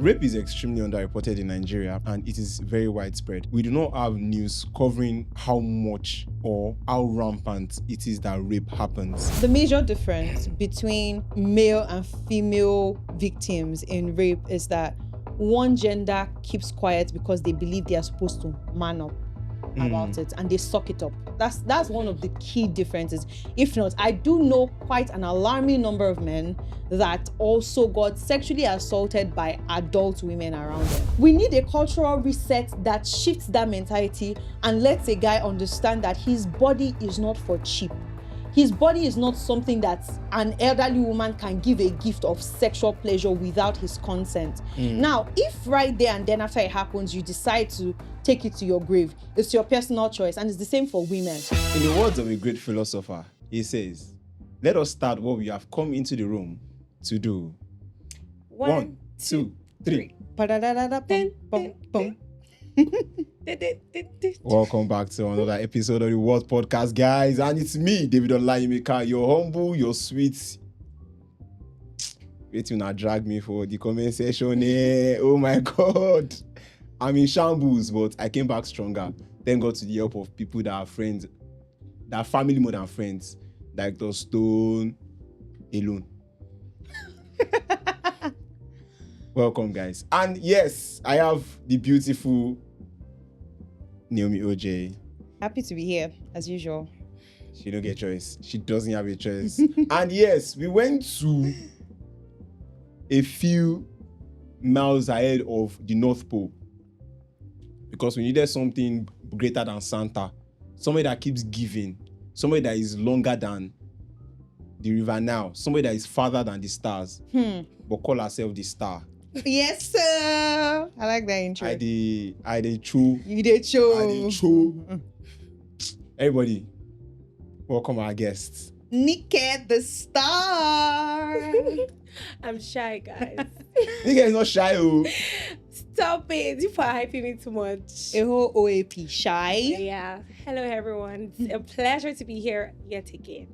Rape is extremely underreported in Nigeria and it is very widespread. We do not have news covering how much or how rampant it is that rape happens. The major difference between male and female victims in rape is that one gender keeps quiet because they believe they are supposed to man up about it and they suck it up. That's one of the key differences. If not, I do know quite an alarming number of men that also got sexually assaulted by adult women around them. We need a cultural reset that shifts that mentality and lets a guy understand that his body is not for cheap. His body is not something that an elderly woman can give a gift of sexual pleasure without his consent. Now, if right there and then after it happens, you decide to take it to your grave, it's your personal choice, and it's the same for women. In the words of a great philosopher, he says, "Let us start what we have come into the room to do." One, two, three. Welcome back to another episode of the Whot podcast, guys, and it's me, David Olayimika, your humble, your sweet. Wait till now drag me for the comment section. Oh my God, I'm in shambles, but I came back stronger. Thank God to the help of people that are friends, that are family more than friends, like the Stone alone. Welcome, guys, and yes, I have the beautiful Naomi OJ. Happy to be here, as usual. She don't get a choice. She doesn't have a choice. And yes, we went to a few miles ahead of the North Pole because we needed something greater than Santa, somebody that keeps giving, somebody that is longer than the river Nile, somebody that is farther than the stars, but call herself the star. Yes, sir. I like that intro. I did true. You did show. I did true. Everybody, welcome our guests. Nike the star. I'm shy, guys. Nigga is not shy, oh. Stop it. You are hyping me too much. A whole OAP shy. Yeah. Hello, everyone. It's a pleasure to be here yet again.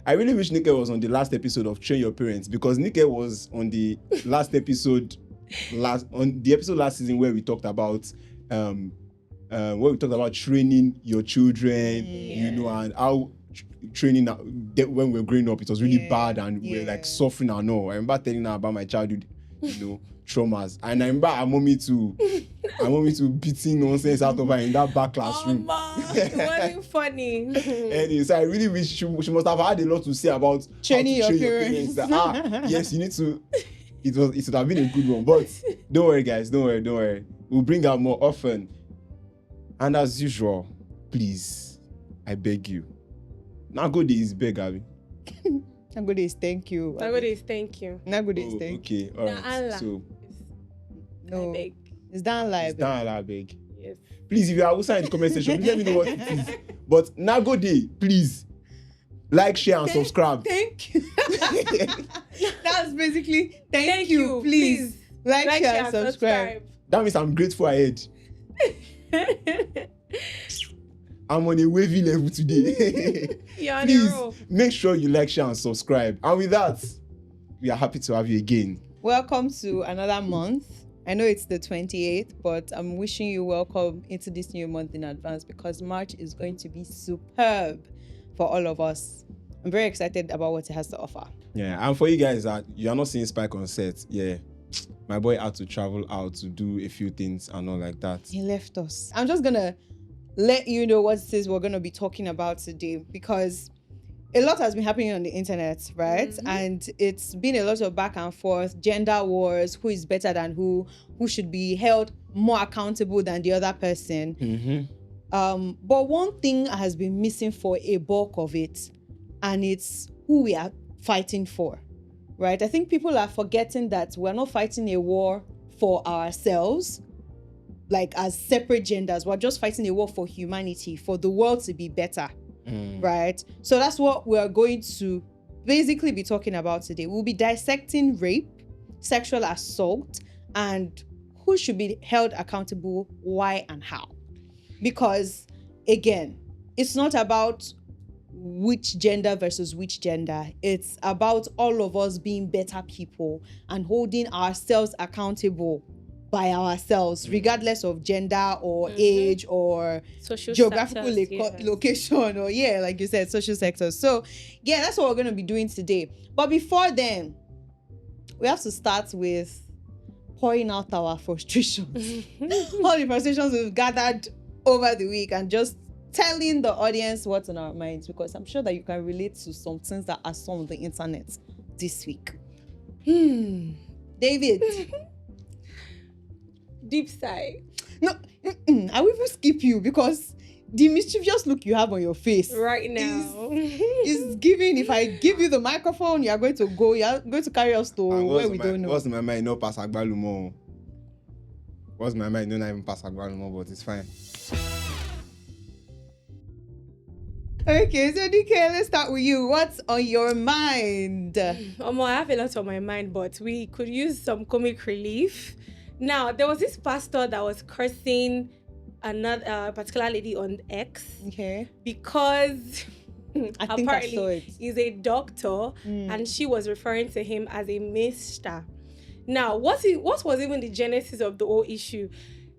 I really wish Nike was on the last episode of Train Your Parents because Nike was on the last episode, last season where we talked about training your children, you know, and how training when we were growing up, it was really bad and we were like suffering and all. I remember telling her about my childhood, you know, traumas. And I remember I want me to beating nonsense out of her in that back classroom. It wasn't funny. Anyway, so I really wish she must have had a lot to say about Training how to your train parents. your parents. Yes, you need to. It would have been a good one, but don't worry, guys. Don't worry. We'll bring out more often. And as usual, please, I beg you. Nagode is beg, Abby. Nagode is thank you. Nagode is thank you. Nagode is thank you. Okay, all right. Allah. So No, I beg. it's down live. it's down, I beg. Yes. Please, if you are outside in the comment section, please let me know what it is. But Nagode, please, like, share, and subscribe. Thank you. That's basically thank you. Please like, share, and subscribe. That means I'm grateful ahead. I'm on a wavy level today. You're on a Please roll. make sure you like, share, and subscribe. And with that, we are happy to have you again. Welcome to another month. I know it's the 28th, but I'm wishing you welcome into this new month in advance because March is going to be superb for all of us. I'm very excited about what it has to offer. Yeah, and for you guys that you are not seeing Spike on set, yeah, my boy had to travel out to do a few things and all like that. He left us. I'm just gonna let you know what it is we're gonna be talking about today because a lot has been happening on the internet, right? Mm-hmm. And it's been a lot of back and forth, gender wars, who is better than who should be held more accountable than the other person. Mm-hmm. But one thing has been missing for a bulk of it, and it's who we are fighting for, right? I think people are forgetting that we're not fighting a war for ourselves, like as separate genders. We're just fighting a war for humanity, for the world to be better. Right? So that's what we're going to basically be talking about today. We'll be dissecting rape, sexual assault, and who should be held accountable, why and how. Because again, it's not about which gender versus which gender. It's about all of us being better people and holding ourselves accountable by ourselves, regardless of gender or age or social geographical status, location or like you said, social sectors. So yeah, that's what we're going to be doing today. But before then, we have to start with pouring out our frustrations, all the frustrations we've gathered over the week, and just telling the audience what's on our minds, because I'm sure that you can relate to some things that are on the internet this week. David. Deep sigh. No, I will even skip you because the mischievous look you have on your face right now is giving. If I give you the microphone, you are going to carry us to where we don't know. What's in my mind? No pass Agbalumo. What's in my mind? No, not even pass Agbalumo, but it's fine. Okay, so DK, let's start with you. What's on your mind? I have a lot on my mind, but we could use some comic relief. Now, there was this pastor that was cursing another particular lady on X. Okay. Because apparently he's a doctor and she was referring to him as a mister. Now, what was even the genesis of the whole issue?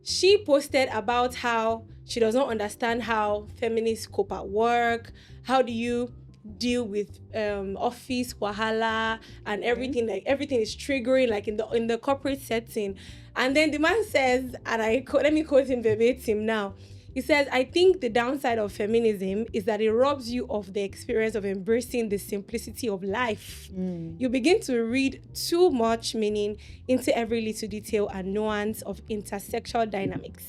She posted about how she does not understand how feminists cope at work. How do you deal with office wahala and everything? Like everything is triggering, like in the corporate setting. And then the man says, and let me quote him verbatim now. He says, I think the downside of feminism is that it robs you of the experience of embracing the simplicity of life. You begin to read too much meaning into every little detail and nuance of intersexual dynamics.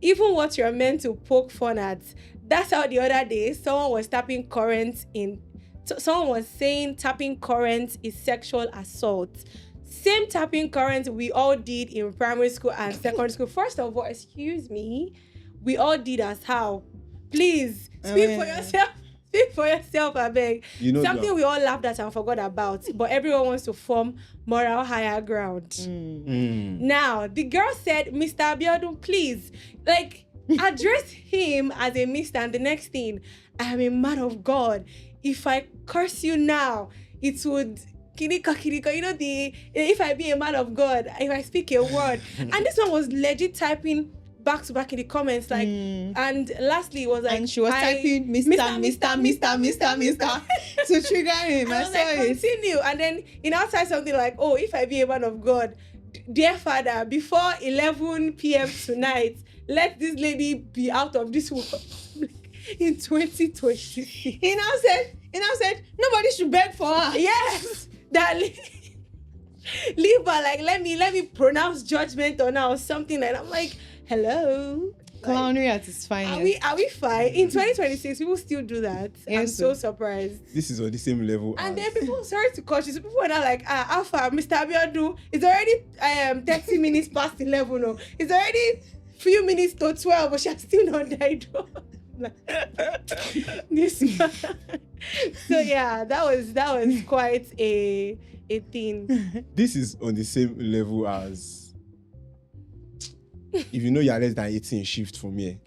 Even what you're meant to poke fun at. That's how the other day someone was saying tapping current is sexual assault. Same tapping current we all did in primary school and secondary school. First of all, excuse me, we all did as how? Please, speak for yourself. Speak for yourself, I beg. Something we all laughed at and forgot about, but everyone wants to form moral higher ground. Now, the girl said, Mr. Abiodun, please, address him as a mister, and the next thing, I am a man of God. If I curse you now, it would... if I be a man of God, if I speak a word. And this one was legit typing back to back in the comments, and lastly it was like, and she was typing Mr. to trigger him. I saw it. Continue. And then he now said something like, oh, if I be a man of God, dear Father, before 11 p.m. tonight, let this lady be out of this world in 2020. He now said, nobody should beg for her. Yes. That leave her, let me pronounce judgment on her or something. And I'm like, hello, clownery at its finest. Are we fine in 2026? People still do that. Yes, I'm so surprised. This is on the same level. And then people, sorry to cut you, so people are now like, Alpha, Mr. Abiodun, it's already 30 minutes past 11. No, it's already few minutes to 12, but she's still not died. This man. So yeah, that was quite a thing. This is on the same level as if you know you're less than 18, shift from here.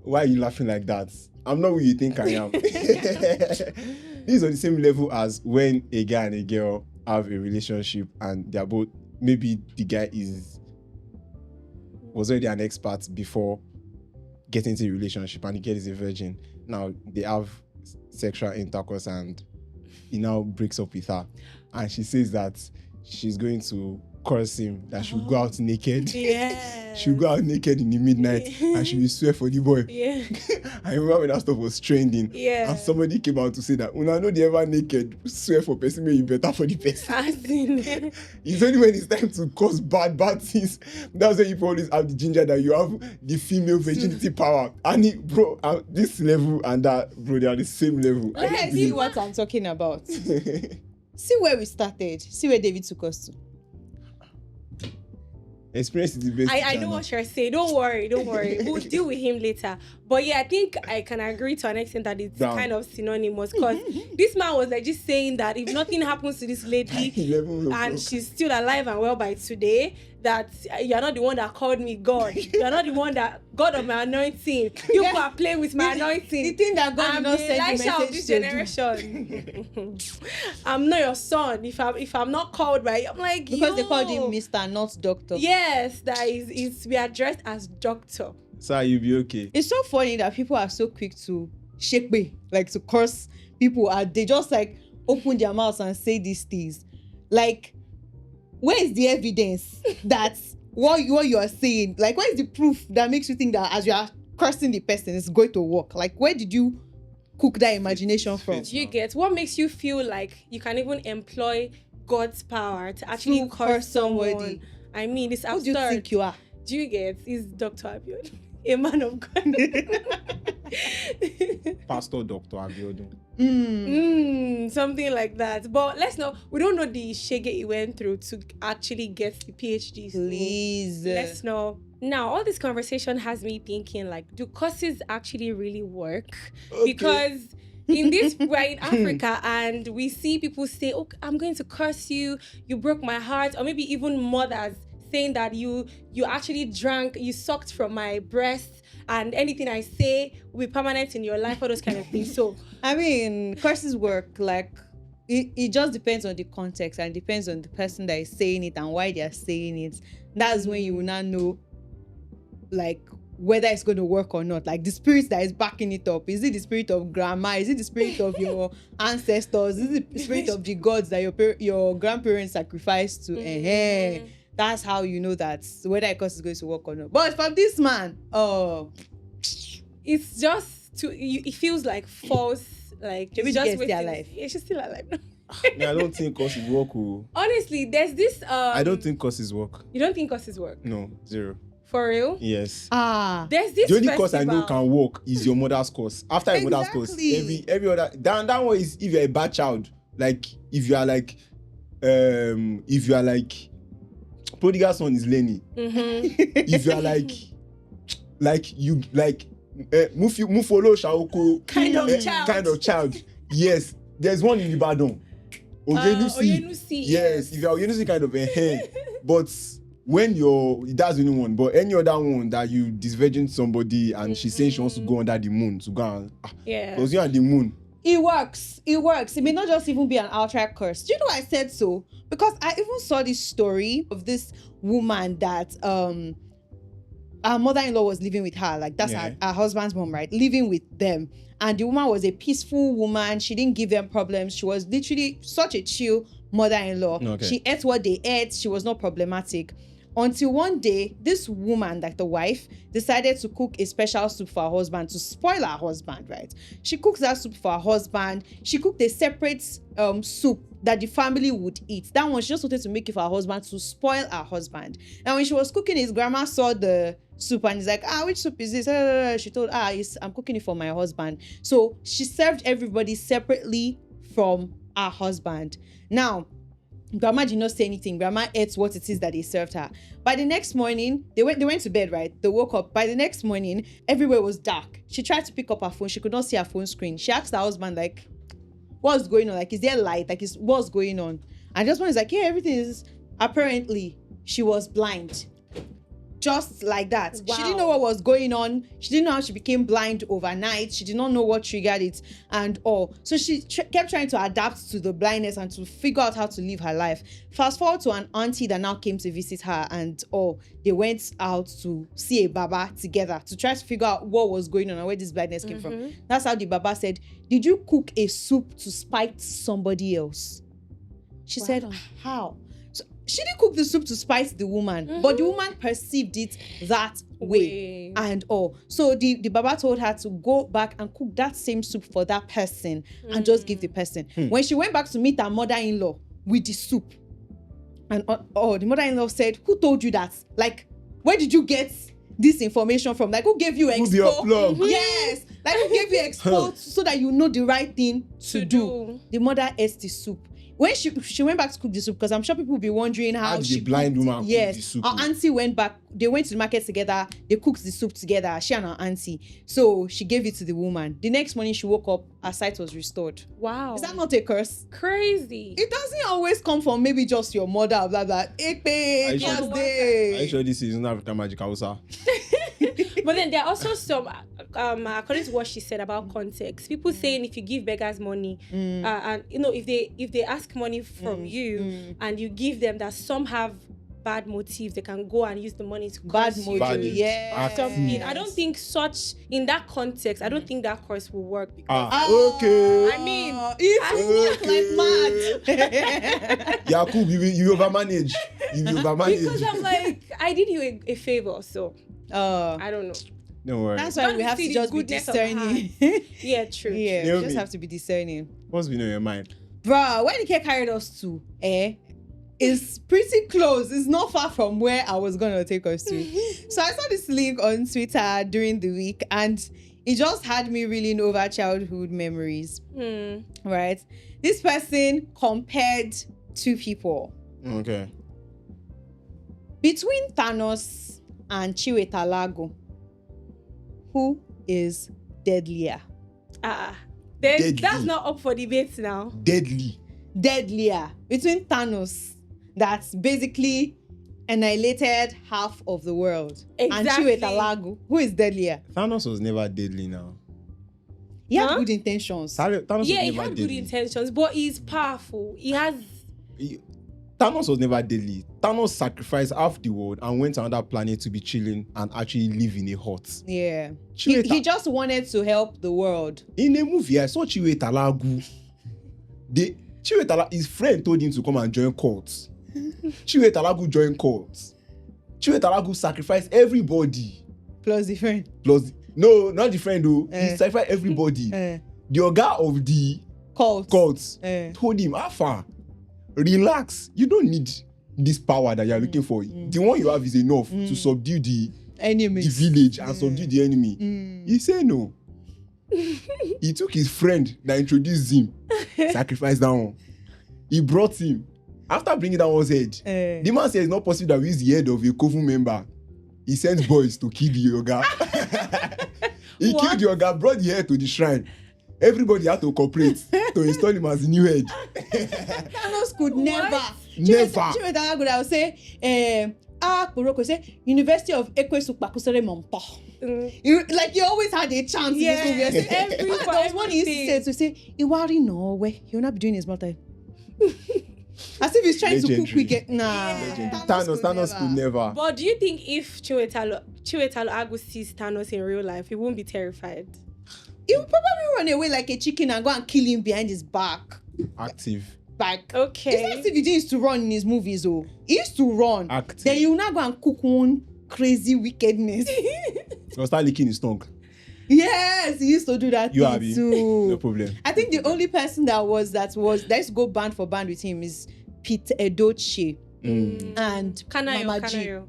Why are you laughing like that? I'm not who you think I am. This is on the same level as when a guy and a girl have a relationship and they're both, maybe the guy was already an expert before getting into a relationship and the girl is a virgin. Now they have sexual intercourse and he now breaks up with her. And she says that she's going to curse him, that she'll go out naked. Yeah. She'll go out naked in the midnight and she will swear for the boy. Yeah. I remember when that stuff was trending. Yeah. And somebody came out to say that when I know they ever naked, swear for person, may you better for the person. It's only when it's time to cause bad things. That's when you always have the ginger that you have the female virginity power. And this level and that, bro, they are the same level. Let's see what I'm talking about. See where we started. See where David took us to. Experience is the best. I know what you're saying. Don't worry. We'll deal with him later. But yeah, I think I can agree to an extent that it's Brown. kind of synonymous, because this man was like just saying that if nothing happens to this lady 11 o'clock. and she's still alive and well by today, that you're not the one that called me God. You're not the one that God of my anointing. You are playing with my anointing. The thing that God I'm did not the send you Elisha of message this to do. generation. I'm not your son. If I'm not called by, I'm like, Because they called him yo. Mr. not Doctor. Yes, that is we addressed as doctor. Sir, you'll be okay. It's so funny that people are so quick to shake me, like to curse people, and they just like open their mouths and say these things. Like, where is the evidence that what you are saying? Like, where is the proof that makes you think that as you are cursing the person, it's going to work? Like, where did you cook that imagination from? Do you get what makes you feel like you can even employ God's power to actually To curse curse somebody. someone? I mean, it's Who absurd. do you think you are? Do you get? Is Dr. Abiodun a man of God? Pastor Dr. Abiodun. Something like that. But let's know. We don't know the shege he went through to actually get the PhD. So Please. let's know. Now, all this conversation has me thinking, like, do curses actually really work? Okay. Because in this, we're in Africa and we see people say, "Oh, I'm going to curse you. You broke my heart," or maybe even mothers saying that you actually drank, you sucked from my breast, and anything I say will be permanent in your life, all those kind of things. So, I mean, curses work. Like, it just depends on the context and depends on the person that is saying it and why they are saying it. That's when you will not know, like, whether it's going to work or not. Like, the spirit that is backing it up. Is it the spirit of grandma? Is it the spirit of your ancestors? Is it the spirit of the gods that your grandparents sacrificed to? That's how you know that whether a curse is going to work or not. But from this man, it's just it feels like false. Like, Maybe just she's still waiting. alive. Yeah, she's still alive. Yeah, I don't think curses work. Honestly, there's this. I don't think curses work. You don't think curses work? No, zero. For real? Yes. There's this The only festival. curse I know can work is your mother's curse. After your mother's curse, Exactly. every other that one is if you're a bad child. Like if you are like prodigal son is Lenny. If you are like you like Mufolo Shaoko Kind of child. Yes, there's one in Ibadan. Oyenusi. Yes, if you're Oyenusi kind of but when that's the only one, but any other one that you disvirgin somebody and she's saying she wants to go under the moon to go and because you're on the moon. It works. It may not just even be an outright curse. Do you know why I said so? Because I even saw this story of this woman that her mother-in-law was living with her. Like, that's her husband's mom, right? Living with them. And the woman was a peaceful woman. She didn't give them problems. She was literally such a chill mother-in-law. Okay. She ate what they ate. She was not problematic. Until one day, this woman, like the wife, decided to cook a special soup for her husband to spoil her husband, right? She cooks that soup for her husband. She cooked a separate soup that the family would eat. That one, she just wanted to make it for her husband to spoil her husband. And when she was cooking, his grandma saw the soup and he's like, which soup is this? She told, I'm cooking it for my husband. So she served everybody separately from her husband. Now, Grandma did not say anything. Grandma ate what it is that they served her. By the next morning, they went to bed, right? They woke up. By the next morning, everywhere was dark. She tried to pick up her phone. She could not see her phone screen. She asked her husband, like, what's going on? Like, is there light? Like, what's going on? And the husband is like, yeah, everything is. Apparently, she was blind. Just like that. Wow. She didn't know what was going on. She didn't know how she became blind overnight. She did not know what triggered it and all. So she kept trying to adapt to the blindness and to figure out how to live her life. Fast forward to an auntie that now came to visit her and all. They went out to see a Baba together to try to figure out what was going on and where this blindness came from. That's how the Baba said, did you cook a soup to spite somebody else? She said, how? She didn't cook the soup to spite the woman, but the woman perceived it that way and all. So the Baba told her to go back and cook that same soup for that person and just give the person. When she went back to meet her mother-in-law with the soup, and the mother-in-law said, who told you that? Like, where did you get this information from? Like, who gave you expo? Yes. Like, who gave you expo so that you know the right thing to do? The mother ate the soup. when she went back to cook the soup, because I'm sure people will be wondering how the blind woman cooked the soup. Our auntie went back. They went to the market together. They cooked the soup together. She and her auntie. So she gave it to the woman. The next morning she woke up. Her sight was restored. Wow. Is that not a curse? Crazy. It doesn't always come from maybe just your mother, blah blah. Are you sure this is not African magic Hausa? But then there are also some, according to what she said about context, people saying if you give beggars money, and if they ask money from you and you give them, that some have bad motives, they can go and use the money to bad curse motive. you. Yeah. Something. I don't think in that context, I don't think that curse will work. Because, okay. I mean, if you work like mad. Yakub, you overmanage. Because I'm like, I did you a favor, so I don't know. Don't worry. That's why we have to just be discerning. Yeah, true. Yeah, we just have to be discerning. What's been on your mind? Bruh, where the cat carried us to, is pretty close. It's not far from where I was going to take us to. So I saw this link on Twitter during the week, and it just had me reeling over childhood memories. Right? This person compared two people. Okay. Between Thanos and Chiwetalago, who is deadlier? Deadly. That's not up for debate now. Deadlier. Between Thanos, that's basically annihilated half of the world, Exactly. and Chiwetalago, who is deadlier? Thanos was never deadly now. He had good intentions. Thanos was He never had deadly. good intentions, but he's powerful. Thanos was never deadly. Thanos sacrificed half the world and went to another planet to be chilling and actually live in a hut. Yeah. He just wanted to help the world. In a movie, I saw Chiwetalago. His friend told him to come and join cults. Chiwetalago joined cults. Chiwetalago sacrificed everybody. Plus the friend. No, not the friend though. He sacrificed everybody. The Oga of the cults told him, Alpha, relax. You don't need this power that you're looking for. The one you have is enough to subdue the village and subdue the enemy. He said no. He took his friend that introduced him, sacrificed that one. He brought him. After bringing that one's head, the man said it's not possible that we use the head of a Kovu member. He sent boys to kill the Oga. He killed the Oga, brought the head to the shrine. Everybody had to cooperate to install him as the new head. Thanos could never. Never. I would say, Kuroko say, University of Ekwesu-Pakusere Mompo. Like you always had a chance in this movie. There was one he used to say, Iwari no way, he'll not be doing his mother. As if he's trying to cook wicked. Nah. Thanos could never. But do you think if Chiwetalago sees Thanos in real life, he won't be terrified? He will probably run away like a chicken and go and kill him behind his back. Active. Like, okay. It's not as if he used to run in his movies, though. He used to run. Active. Then you will not go and cook one crazy wickedness. He'll start licking his tongue. Yes, he used to do that thing too. No problem. I think the only person that used to go band for band with him is Pete Edochie. And Mama G.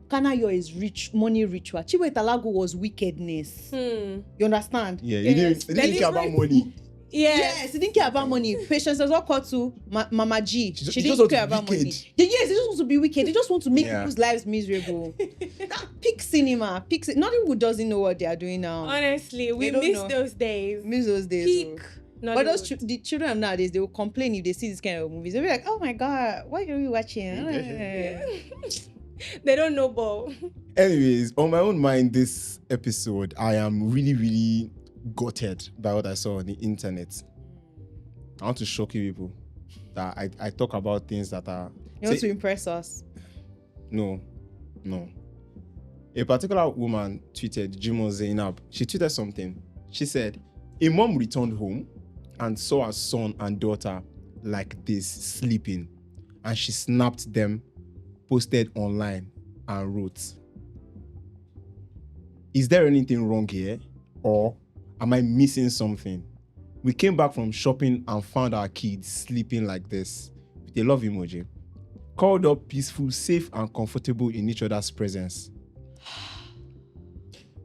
Kanayo is rich, money ritual. Chiwetalago was wickedness. You understand? Yeah, he didn't care about money. Yes, he didn't care about money. Patience was all called to Mama G. She just didn't care about money. Yes, he just wants to be wicked. He just wants to make people's lives miserable. That peak cinema. Nollywood doesn't know what they are doing now. Honestly, we miss those days. Miss those days. Peak. But the children of nowadays, they will complain if they see this kind of movies. They'll be like, oh my God, what are we watching? They don't know ball. Anyways, on my own mind, this episode, I am really, really gutted by what I saw on the internet. I want to shock you people that I talk about things that are... You want to impress us? No. A particular woman tweeted, Jimo Zainab. She tweeted something. She said, a mom returned home and saw her son and daughter like this, sleeping. And she snapped them, posted online, and wrote, is there anything wrong here? Or am I missing something? We came back from shopping and found our kids sleeping like this, with a love emoji. Called up peaceful, safe, and comfortable in each other's presence.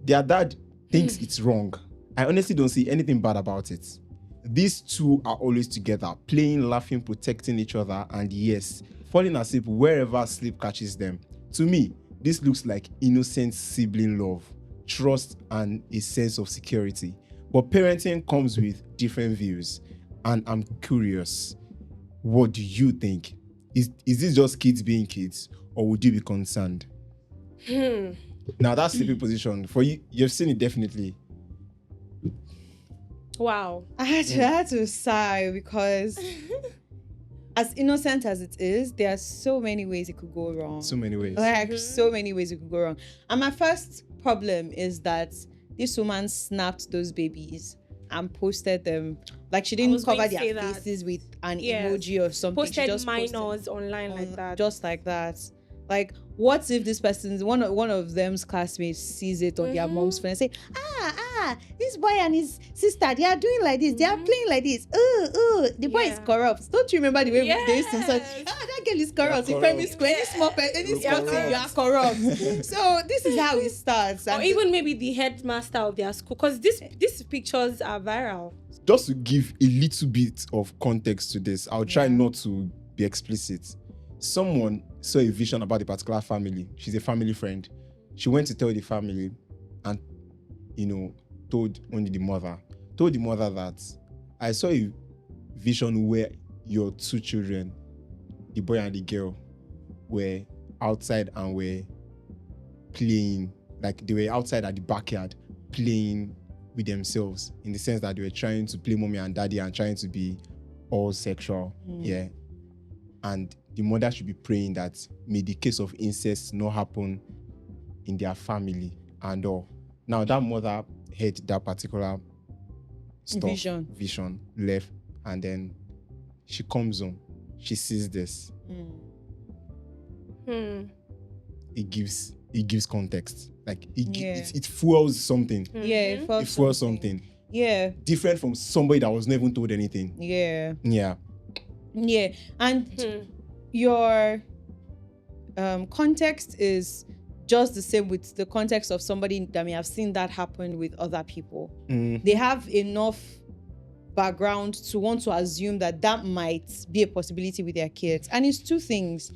Their dad thinks it's wrong. I honestly don't see anything bad about it. these two are always together, playing, laughing, protecting each other, and yes, falling asleep wherever sleep catches them. To me, this looks like innocent sibling love, trust, and a sense of security. But parenting comes with different views, and I'm curious, what do you think? Is this just kids being kids, or would you be concerned? Now that's sleeping position. For you, you've seen it definitely. Wow. I had to sigh because as innocent as it is, there are so many ways it could go wrong. So many ways. Like so many ways it could go wrong. And my first problem is that this woman snapped those babies and posted them. Like she didn't cover their faces with an emoji or something. Posted she just minors online like that. Just like that. Like, what if this person's one of them's classmates sees it on their mom's phone and say, this boy and his sister, they are doing like this, they are playing like this. The boy is corrupt. Don't you remember the way they used to say, that girl is corrupt in primary school, any small thing, you are corrupt. So this is how it starts. Or even maybe the headmaster of their school, because these pictures are viral. Just to give a little bit of context to this, I'll try not to be explicit. Someone saw a vision about a particular family. She's a family friend. She went to tell the family and, told only the mother. Told the mother that I saw a vision where your two children, the boy and the girl, were outside and were playing, like they were outside at the backyard playing with themselves, in the sense that they were trying to play mommy and daddy and trying to be all sexual. Yeah. And the mother should be praying that may the case of incest not happen in their family and all. Now that mother had that particular vision, left, and then she comes home, she sees this. It gives context. Like it fuels something. It fuels something. Yeah. Different from somebody that was never even told anything. Yeah. And your context is just the same with the context of somebody that may have seen that happen with other people. They have enough background to want to assume that might be a possibility with their kids. And it's two things,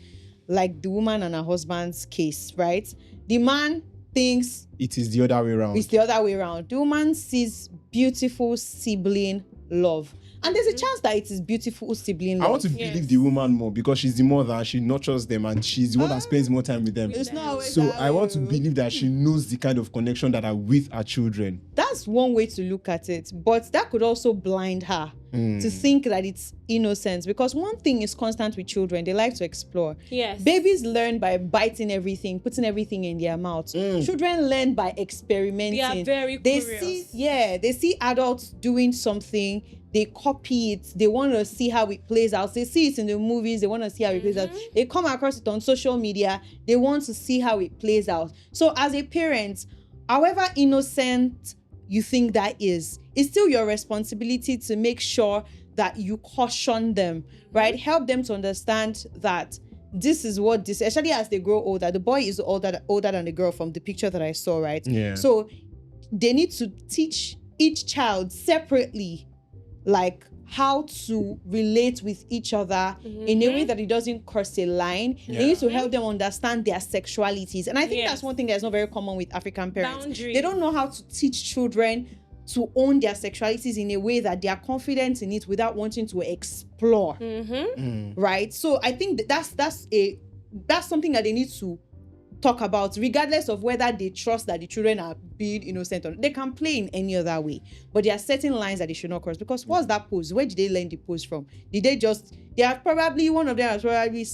like the woman and her husband's case, right? The man thinks it is the other way around. It's the other way around. The woman sees beautiful sibling love. And there's a chance that it is beautiful sibling love. I want to believe the woman more because she's the mother and she nurtures them and she's the one that spends more time with them. It's not so I want to believe that she knows the kind of connection that are with her children. That's one way to look at it. But that could also blind her to think that it's innocence. Because one thing is constant with children. They like to explore. Yes. Babies learn by biting everything, putting everything in their mouth. Children learn by experimenting. They are very curious. They see adults doing something. They copy it. They want to see how it plays out. They see it in the movies. They want to see how it plays out. They come across it on social media. They want to see how it plays out. So as a parent, however innocent you think that is, it's still your responsibility to make sure that you caution them, right? Help them to understand that this is what this, especially as they grow older. The boy is older than the girl from the picture that I saw, right? Yeah. So they need to teach each child separately, like how to relate with each other in a way that it doesn't cross a line. They need to help them understand their sexualities. And I think that's one thing that's not very common with African parents. Boundaries. They don't know how to teach children to own their sexualities in a way that they are confident in it without wanting to explore. Right? So I think that's something that they need to talk about, regardless of whether they trust that the children are being innocent or not. They can play in any other way, but there are certain lines that they should not cross. Because what's that pose? Where did they learn the pose from? One of them has probably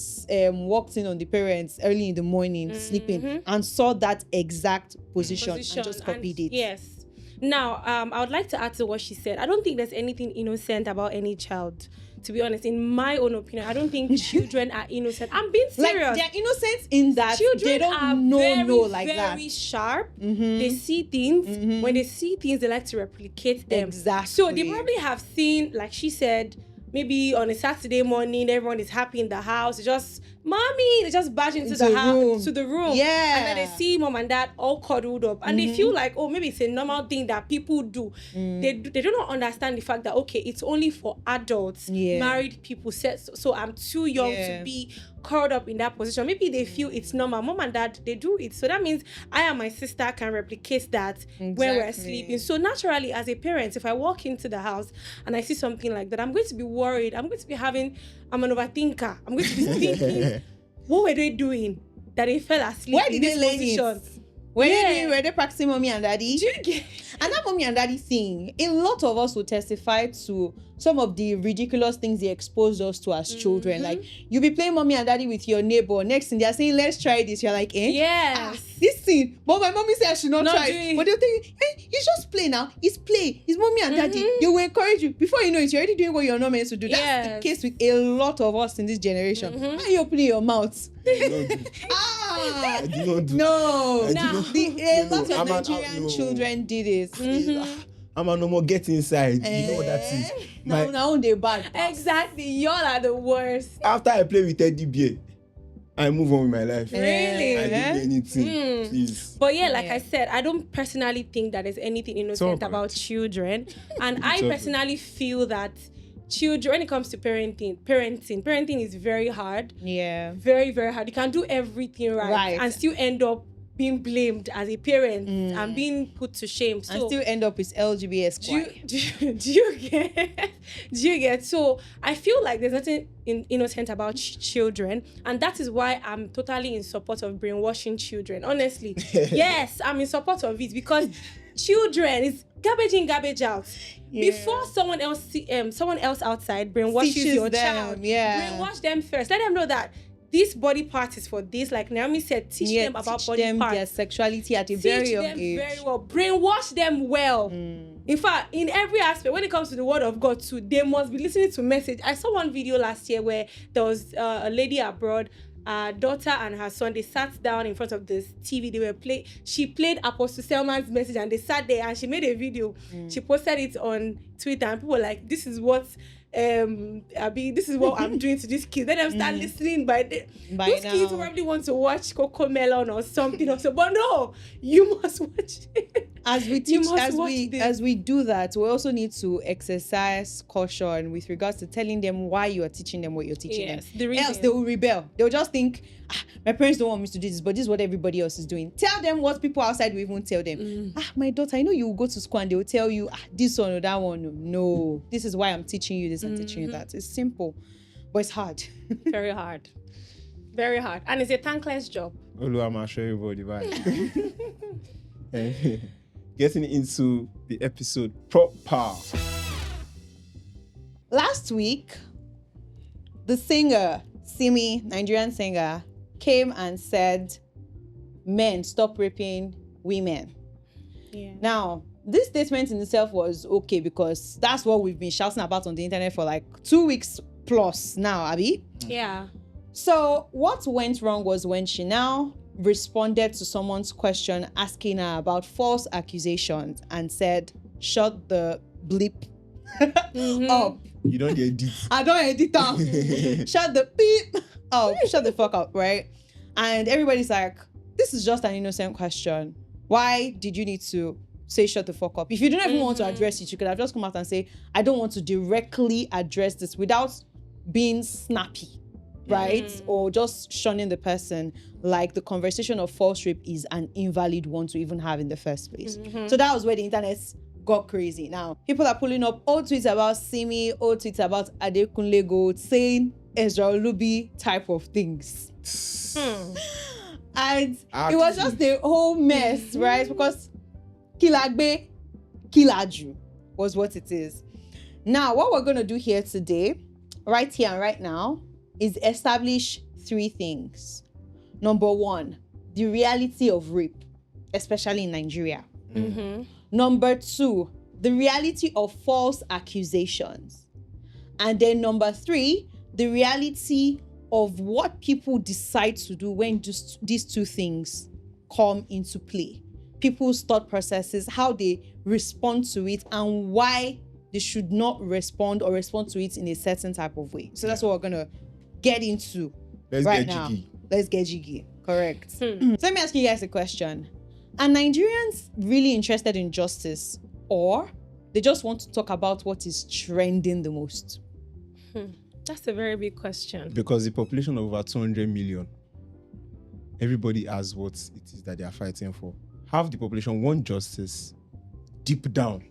walked in on the parents early in the morning, sleeping, and saw that exact position and just copied it. Yes. Now, I would like to add to what she said. I don't think there's anything innocent about any child. To be honest, in my own opinion, I don't think children are innocent. I'm being serious. Like, they're innocent in that children they don't know like that. Very sharp. They see things. When they see things, they like to replicate them. Exactly. So they probably have seen, like she said, maybe on a Saturday morning, everyone is happy in the house. They just mommy, they just barge into Into the the house, room. to the room. Yeah. And then they see mom and dad all cuddled up. And they feel like, oh, maybe it's a normal thing that people do. They do not understand the fact that, okay, it's only for adults, married people. So I'm too young to be curled up in that position. Maybe they feel it's normal. Mom and dad, they do it. So that means I and my sister can replicate that when we're sleeping. So naturally, as a parent, if I walk into the house and I see something like that, I'm going to be worried. I'm going to be I'm an overthinker. I'm going to be thinking, what were they doing that they fell asleep? Where did they learn position? It? Were they practicing mommy and daddy? Do you get? And that mommy and daddy thing, a lot of us will testify to some of the ridiculous things they exposed us to as children. Like, you be playing mommy and daddy with your neighbor. Next thing, they're saying, let's try this. You're like, eh? Yes. This thing. But my mommy said I should not try do it. it. But they'll tell you, hey, it's just play now. It's play. It's mommy and daddy. They will encourage you. Before you know it, you're already doing what you're not meant to do. That's the case with a lot of us in this generation. Why are you opening your mouth? I do not do. No. I do not- A lot I'm of an- Nigerian no. children did it. I'm a no more get inside. You know what that is? Now they bad. Exactly. Y'all are the worst. After I play with Teddy Bear, I move on with my life. Really? I didn't do anything. Please. But yeah, like I said, I don't personally think that there's anything innocent about children. And I personally feel that children, when it comes to parenting is very hard. Yeah. Very, very hard. You can do everything right. And still end up being blamed as a parent and being put to shame. So and still end up with LGBTQI. Do you get? So I feel like there's nothing innocent about children, and that is why I'm totally in support of brainwashing children. Honestly, yes, I'm in support of it, because children is garbage in, garbage out. Before someone else outside brainwashes Teaches your them, child, brainwash them first. Let them know that this body part is for this. Like Naomi said, teach them about body parts. Their sexuality at a very young age. Teach them very well. Brainwash them well. In fact, in every aspect, when it comes to the word of God too, they must be listening to message. I saw one video last year where there was a lady abroad, daughter and her son, they sat down in front of this TV. She played Apostle Selman's message, and they sat there and she made a video. She posted it on Twitter, and people were like, this is what this is what I'm doing to these kids. Let them start listening. Those kids probably want to watch Coco Melon or something or so. But no, you must watch it. As we teach, as we do that, we also need to exercise caution with regards to telling them why you are teaching them what you're teaching them. The reason. Else they will rebel. They'll just think, my parents don't want me to do this, but this is what everybody else is doing. Tell them what people outside will even tell them. My daughter, I know you will go to school and they will tell you, this one or that one. No, this is why I'm teaching you this and teaching you that. It's simple, but it's hard. Very hard. Very hard. And it's a thankless job. I'm sure everybody right. Getting into the episode proper. Last week, the singer, Simi, Nigerian singer, came and said, men, stop raping women. Yeah. Now, this statement in itself was okay because that's what we've been shouting about on the internet for like 2 weeks plus now, Abby. Yeah. So what went wrong was when she now responded to someone's question asking her about false accusations and said, shut the bleep up. You don't edit. I don't edit up. Shut the beep up. Shut the fuck up, right? And everybody's like, this is just an innocent question. Why did you need to say shut the fuck up? If you don't even want to address it, you could have just come out and say, I don't want to directly address this without being snappy, right? Or just shunning the person, like the conversation of false rape is an invalid one to even have in the first place. So that was where the internet got crazy. Now, people are pulling up old tweets about Simi, old tweets about Adekunle Gold, saying Ezra Olubi type of things. And it was just a whole mess, right? Because Kilagbe, Kilaju was what it is. Now, what we're going to do here today, right here and right now, is establish 3 things. Number 1, the reality of rape, especially in Nigeria. Number 2, the reality of false accusations. And then number 3, the reality of what people decide to do when just these 2 things come into play. People's thought processes, how they respond to it, and why they should not respond or respond to it in a certain type of way. So that's what we're going to get into Let's right get now. jiggy. Let's get jiggy. Correct. So let me ask you guys a question. Are Nigerians really interested in justice, or they just want to talk about what is trending the most? That's a very big question. Because the population of over 200 million, everybody has what it is that they are fighting for. Half the population want justice deep down.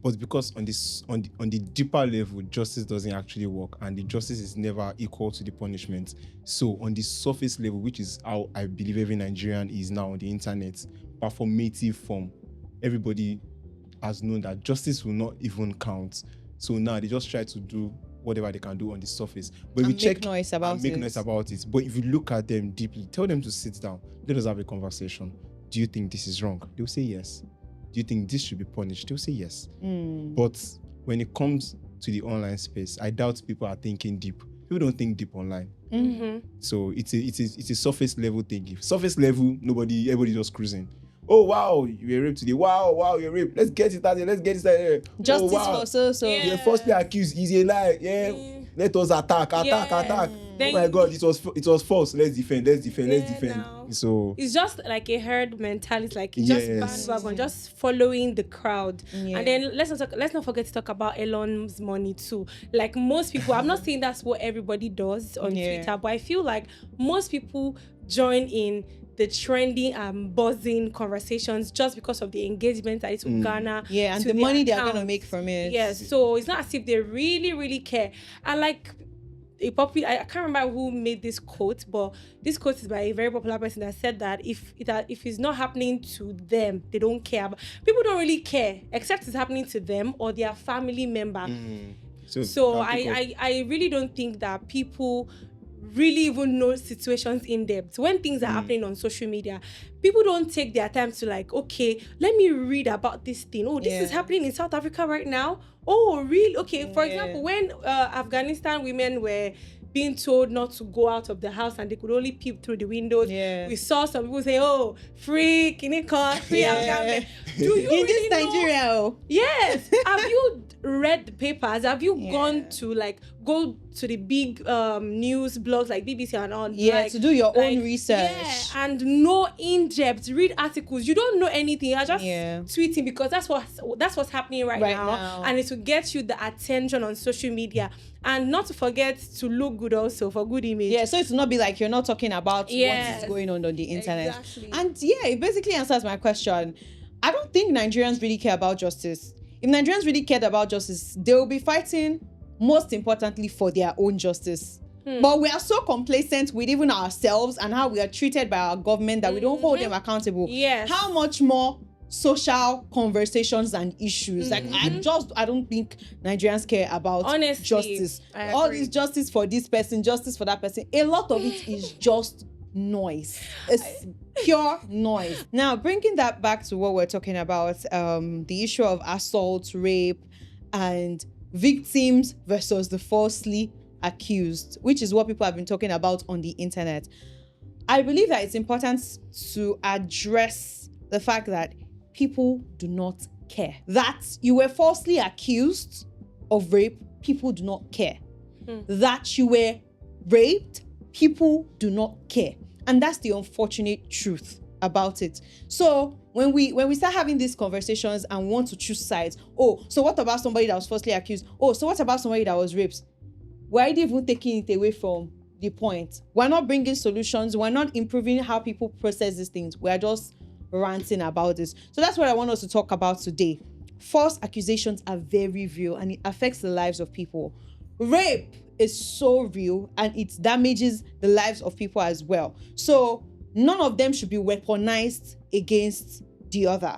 But because on the deeper level, justice doesn't actually work, and the justice is never equal to the punishment. So on the surface level, which is how I believe every Nigerian is now on the internet, performative form, everybody has known that justice will not even count. So now they just try to do whatever they can do on the surface. But if you check noise about it. But if you look at them deeply, tell them to sit down. Let us have a conversation. Do you think this is wrong? They'll say yes. Do you think this should be punished? They'll say yes. But when it comes to the online space, I doubt people are thinking deep. People don't think deep online. So it's a surface level thing. Surface level, everybody just cruising. Oh wow, you were raped today. Wow, you're raped. Let's get it started. Justice for so. You're falsely accused. He's a lie. Yeah. Let us attack. Oh my God, it was false. Let's defend. Now. So it's just like a herd mentality, like just bandwagon, just following the crowd. And then let's not forget to talk about Elon's money too. Like most people, I'm not saying that's what everybody does on Twitter, but I feel like most people join in the trending and buzzing conversations just because of the engagement that it will garner. Yeah, and the money they're gonna make from it. Yes, so it's not as if they really, really care. And like I can't remember who made this quote, but this quote is by a very popular person that said that if it's not happening to them, they don't care. But people don't really care except it's happening to them or their family member. So I really don't think that people really even know situations in depth. When things are happening on social media, people don't take their time to like, okay, let me read about this thing. Oh, this is happening in South Africa right now. Oh, really? Okay, for example, when Afghanistan women were being told not to go out of the house and they could only peep through the windows, we saw some people say, oh, free Kiniko, free Afghan. Do you in really this know? Nigeria? Yes. Have you read the papers? Have you gone to go to the big news blogs like BBC and all? To do your own research. Yeah, and know in depth, read articles. You don't know anything. You're just tweeting because that's what's happening right now, and it will get you the attention on social media. And not to forget to look good also, for good image. Yeah, so it's not be like you're not talking about what is going on the internet. Exactly. And it basically answers my question. I don't think Nigerians really care about justice. If Nigerians really cared about justice, they will be fighting, most importantly, for their own justice. But we are so complacent with even ourselves and how we are treated by our government that we don't hold them accountable. Yes. How much more social conversations and issues? Like I don't think Nigerians care about justice. All this justice for this person, justice for that person. A lot of it is just noise. It's pure noise. Now, bringing that back to what we're talking about, the issue of assault, rape, and victims versus the falsely accused, which is what people have been talking about on the internet. I believe that it's important to address the fact that people do not care. That you were falsely accused of rape, people do not care. That you were raped, people do not care. And that's the unfortunate truth about it. So when we start having these conversations and want to choose sides, so what about somebody that was falsely accused? So what about somebody that was raped? We're even taking it away from the point. We're not bringing solutions. We're not improving how people process these things. We're just ranting about this. So that's what I want us to talk about today. False accusations are very real and it affects the lives of people. Rape is so real and it damages the lives of people as well. So none of them should be weaponized against the other.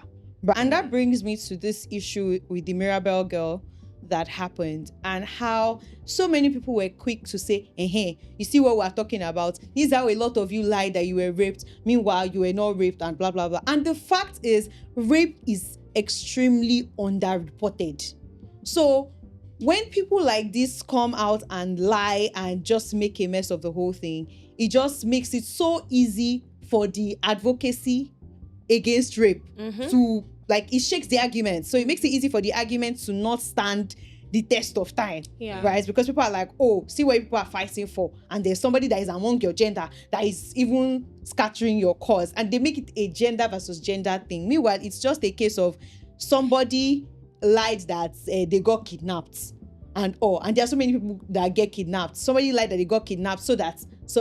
And that brings me to this issue with the Mirabel girl that happened and how so many people were quick to say, hey, you see what we're talking about? This is how a lot of you lied that you were raped. Meanwhile, you were not raped and blah, blah, blah. And the fact is, rape is extremely underreported. So when people like this come out and lie and just make a mess of the whole thing, it just makes it so easy for the advocacy against rape to, like, it shakes the argument. So it makes it easy for the argument to not stand the test of time. Yeah. Right? Because people are like, oh, see what people are fighting for. And there's somebody that is among your gender that is even scattering your cause. And they make it a gender versus gender thing. Meanwhile, it's just a case of somebody lied that they got kidnapped. And there are so many people that get kidnapped. Somebody lied that they got kidnapped so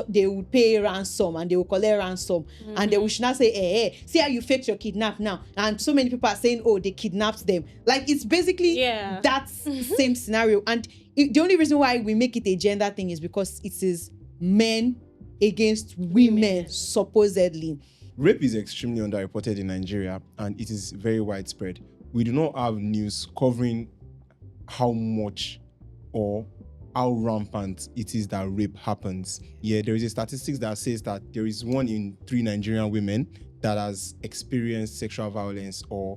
they would pay ransom and they will collect ransom. And they should not say, hey, see how you faked your kidnap now. And so many people are saying, oh, they kidnapped them. Like, it's basically that same scenario. And the only reason why we make it a gender thing is because it is men against women, supposedly. Rape is extremely underreported in Nigeria, and it is very widespread. We do not have news covering how much or how rampant it is that rape happens. Yeah, there is a statistics that says that there is 1 in 3 Nigerian women that has experienced sexual violence or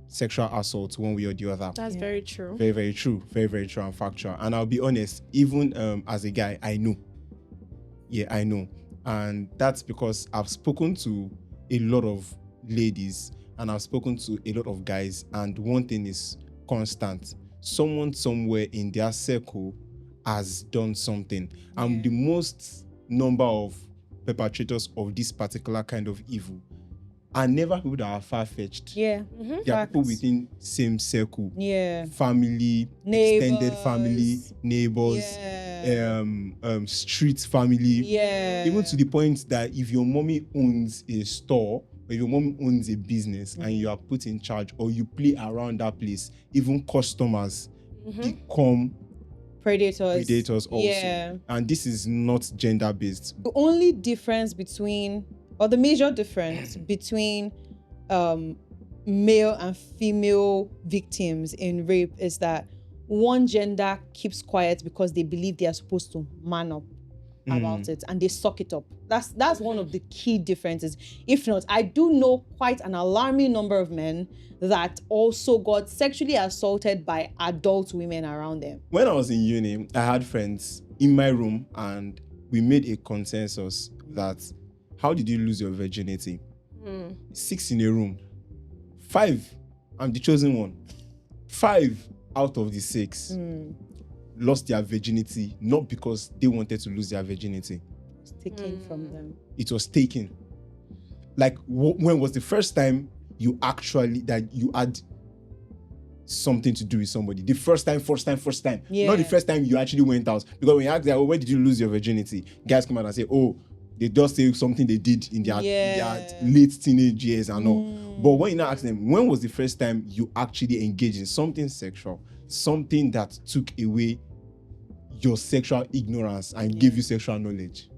sexual assault one way or the other. That's very true. Very, very true. Very, very true and factual. And I'll be honest, even as a guy, I know. Yeah, I know. And that's because I've spoken to a lot of ladies and I've spoken to a lot of guys, and one thing is constant. Someone somewhere in their circle has done something. And the most number of perpetrators of this particular kind of evil are never people that are far-fetched. Yeah. They are people within same circle. Yeah. Family, Neighbors. extended family, neighbors, street family. Yeah. Even to the point that if your mommy owns a store, or if your mom owns a business and you are put in charge or you play around that place, even customers become predators also. Yeah. And this is not gender-based. The only difference between, or the major difference between male and female victims in rape is that one gender keeps quiet because they believe they are supposed to man up about it and they suck it up. That's one of the key differences. If not, I do know quite an alarming number of men that also got sexually assaulted by adult women around them. When I was in uni, I had friends in my room and we made a consensus that, how did you lose your virginity? 6 in a room. 5, I'm the chosen one. 5 out of the 6 lost their virginity, not because they wanted to lose their virginity. It's taken from them. It was taken. Like, when was the first time you had something to do with somebody? The first time. Yeah. Not the first time you actually went out. Because when you ask them, oh, where did you lose your virginity? Guys come out and say, oh, they just say something they did in their late teenage years and all. But when you now ask them, when was the first time you actually engaged in something sexual? Something that took away your sexual ignorance and gave you sexual knowledge.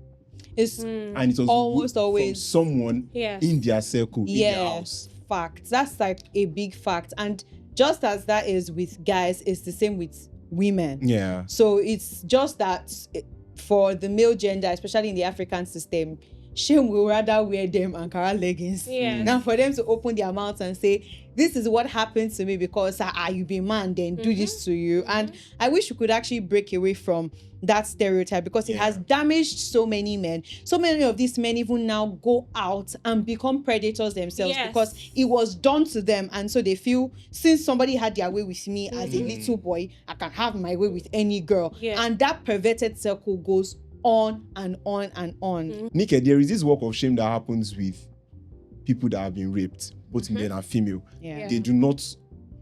And it was almost always from someone in their circle, in their house. Fact. That's like a big fact. And just as that is with guys, it's the same with women. Yeah. So it's just that for the male gender, especially in the African system, shame will rather wear them Ankara leggings. Yeah. Now for them to open their mouths and say, this is what happened to me because you be man, then do this to you. And I wish we could actually break away from that stereotype because it has damaged so many men. So many of these men even now go out and become predators themselves because it was done to them. And so they feel, since somebody had their way with me as a little boy, I can have my way with any girl. Yeah. And that perverted circle goes on and on and on. Nika, there is this walk of shame that happens with people that have been raped, both male and female. They do not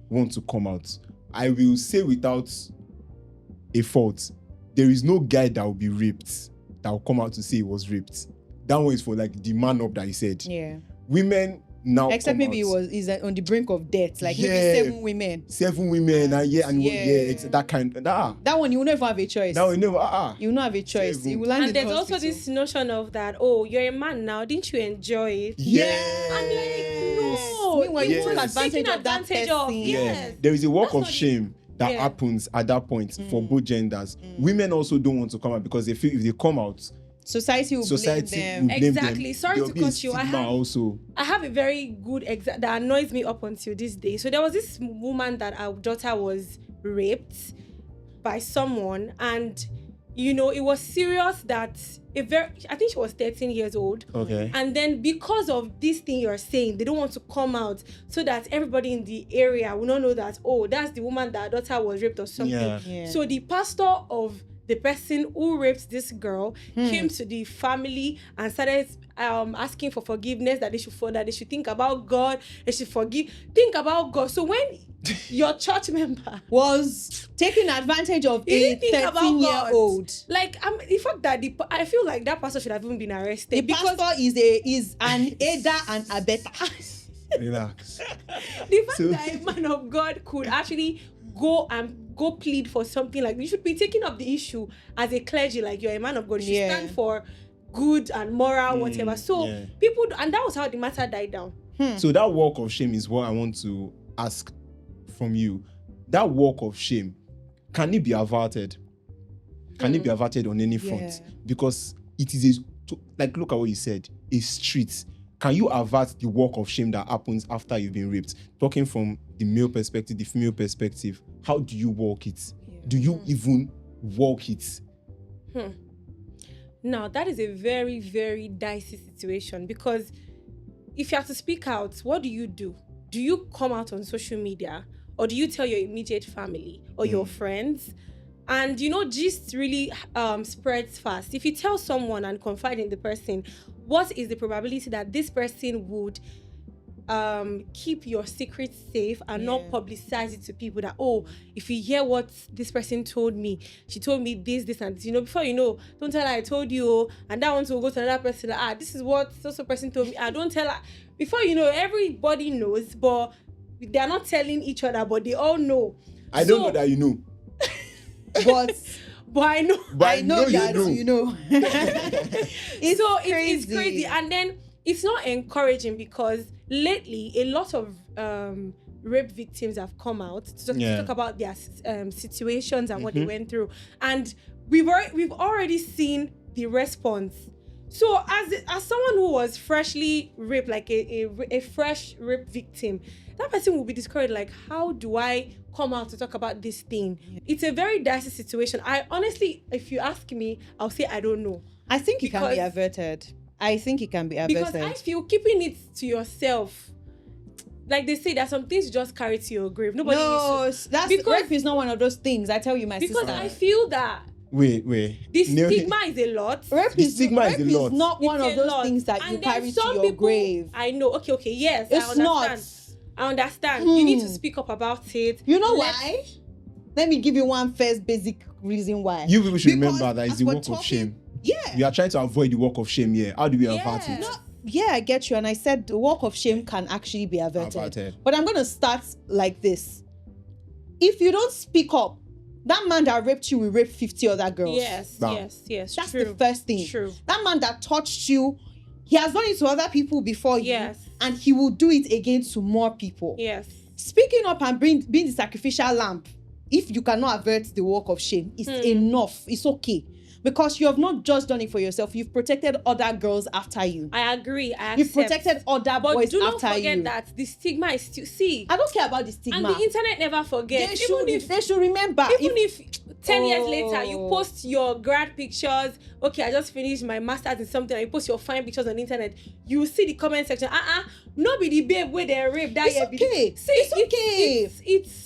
want to come out. I will say without a fault, there is no guy that will be raped that will come out to say he was raped. That one is for like the man up that he said. Yeah. Women now except maybe he's on the brink of death, like maybe 7 women. 7 women, that kind. That one you will never have a choice. That will never. You will not have a choice. You will land and in there's the also this notion of that. Oh, you're a man now. Didn't you enjoy it? Yeah. And like, no. Meanwhile, you took advantage of that person. Yes. There is a walk of shame that happens at that point for both genders. Women also don't want to come out because they feel if they come out, society will blame them. Exactly. Sorry to cut you. I have a very good example that annoys me up until this day. So there was this woman that our daughter was raped by someone, and it was serious that I think she was 13 years old. Okay. And then because of this thing you're saying, they don't want to come out so that everybody in the area will not know that, oh, that's the woman that her daughter was raped or something. Yeah. So the pastor of the person who raped this girl came to the family and started asking for forgiveness, that they should think about God, they should think about God. So when your church member was taking advantage of a 13-year-old, like the fact that I feel like that pastor should have even been arrested. The pastor is an aider and abetter. Relax. The fact that a man of God could actually go plead for something, like, you should be taking up the issue as a clergy, like you're a man of God, you should stand for good and moral, whatever. So people, and that was how the matter died down. So that walk of shame is what I want to ask from you. That walk of shame, can it be averted? Can it be averted on any front? Because it is like, look at what you said, a street. Can you avert the walk of shame that happens after you've been raped? Talking from the male perspective, the female perspective, how do you walk it? Do you even walk it? Now, that is a very, very dicey situation, because if you have to speak out, what do you do? Do you come out on social media, or do you tell your immediate family or your friends? And gist really spreads fast. If you tell someone and confide in the person, what is the probability that this person would keep your secret safe and not publicize it to people, that, oh, if you hear what this person told me, she told me this and this, before don't tell her I told you, and that one will go to another person, like, this is what so person told me, don't tell her. Before everybody knows, but they're not telling each other, but they all know. I don't know that you know. But I know. But I know that you know. It's crazy. And then it's not encouraging, because lately a lot of rape victims have come out to talk about their situations and what they went through, and we've already seen the response. So as someone who was freshly raped, like a fresh rape victim, that person will be discouraged, like, how do I come out to talk about this thing? It's a very dicey situation. I honestly, if you ask me, I'll say I don't know. I think it can be averted. Because I feel keeping it to yourself, like they say, there's some things you just carry to your grave. Nobody needs to, rape is not one of those things. I tell you, my sister. Because I feel that Wait. The stigma is a lot. Rape is not one of those things that you carry to your grave. I know. Okay. Yes, it's not. I understand. You need to speak up about it. You know why? Let me give you one first basic reason why. You people should remember that it's the walk of shame. Yeah. We are trying to avoid the walk of shame here. How do we avert it? Yeah, I get you. And I said the walk of shame can actually be averted. But I'm going to start like this. If you don't speak up, that man that raped you will rape 50 other girls. Yes. That's the first thing. True. That man that touched you, he has done it to other people before you. And he will do it again to more people. Yes. Speaking up and being the sacrificial lamb, if you cannot avert the walk of shame, it's enough. It's okay. Because you have not just done it for yourself, you've protected other girls after you. I agree. I accept. You've protected other boys after you. But do not forget that the stigma is still... See, I don't care about the stigma. And the internet never forgets. They should remember. Even if 10 years later, you post your grad pictures, okay, I just finished my master's in something, and you post your fine pictures on the internet, you will see the comment section, nobody babe where they raped that year. Okay. See, it's okay.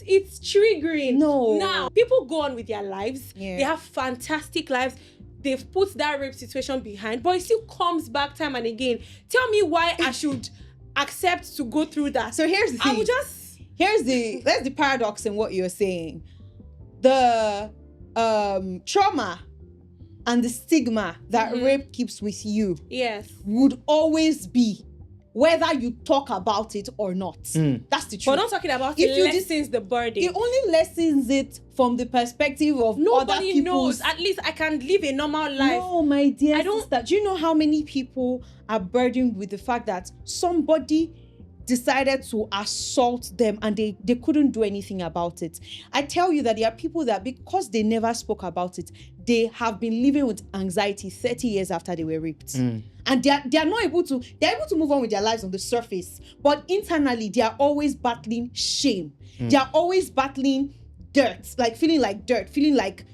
It's triggering. No. Now, people go on with their lives. Yeah. They have fantastic lives. They've put that rape situation behind, but it still comes back time and again. Tell me why I should accept to go through that. So here's the thing. I will just... That's the paradox in what you're saying. The trauma and the stigma that rape keeps with you would always be whether you talk about it or not. That's the truth. But not talking about it lessens the burden. It only lessens it from the perspective of nobody other people's... knows. At least I can live a normal life. No, my dear sister. Do you know how many people are burdened with the fact that somebody decided to assault them and they couldn't do anything about it? I tell you that there are people that, because they never spoke about it, they have been living with anxiety 30 years after they were raped. And they are not able to, they're able to move on with their lives on the surface, but internally they are always battling shame. They are always battling dirt, like feeling like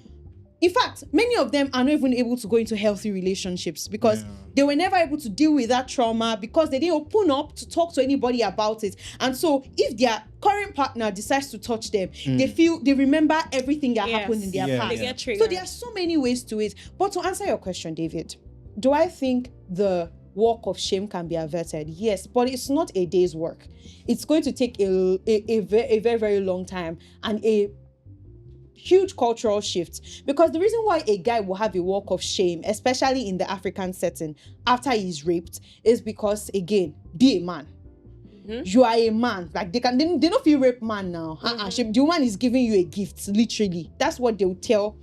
In fact, many of them are not even able to go into healthy relationships because they were never able to deal with that trauma because they didn't open up to talk to anybody about it. And so if their current partner decides to touch them, they remember everything that happened in their past. They get triggered. So there are so many ways to it. But to answer your question, David, do I think the walk of shame can be averted? Yes, but it's not a day's work. It's going to take a very, very long time and a huge cultural shift, because the reason why a guy will have a walk of shame, especially in the African setting, after he's raped, is because, again, be a man. You are a man. Like they don't feel rape man now. The woman is giving you a gift, literally. That's what they'll tell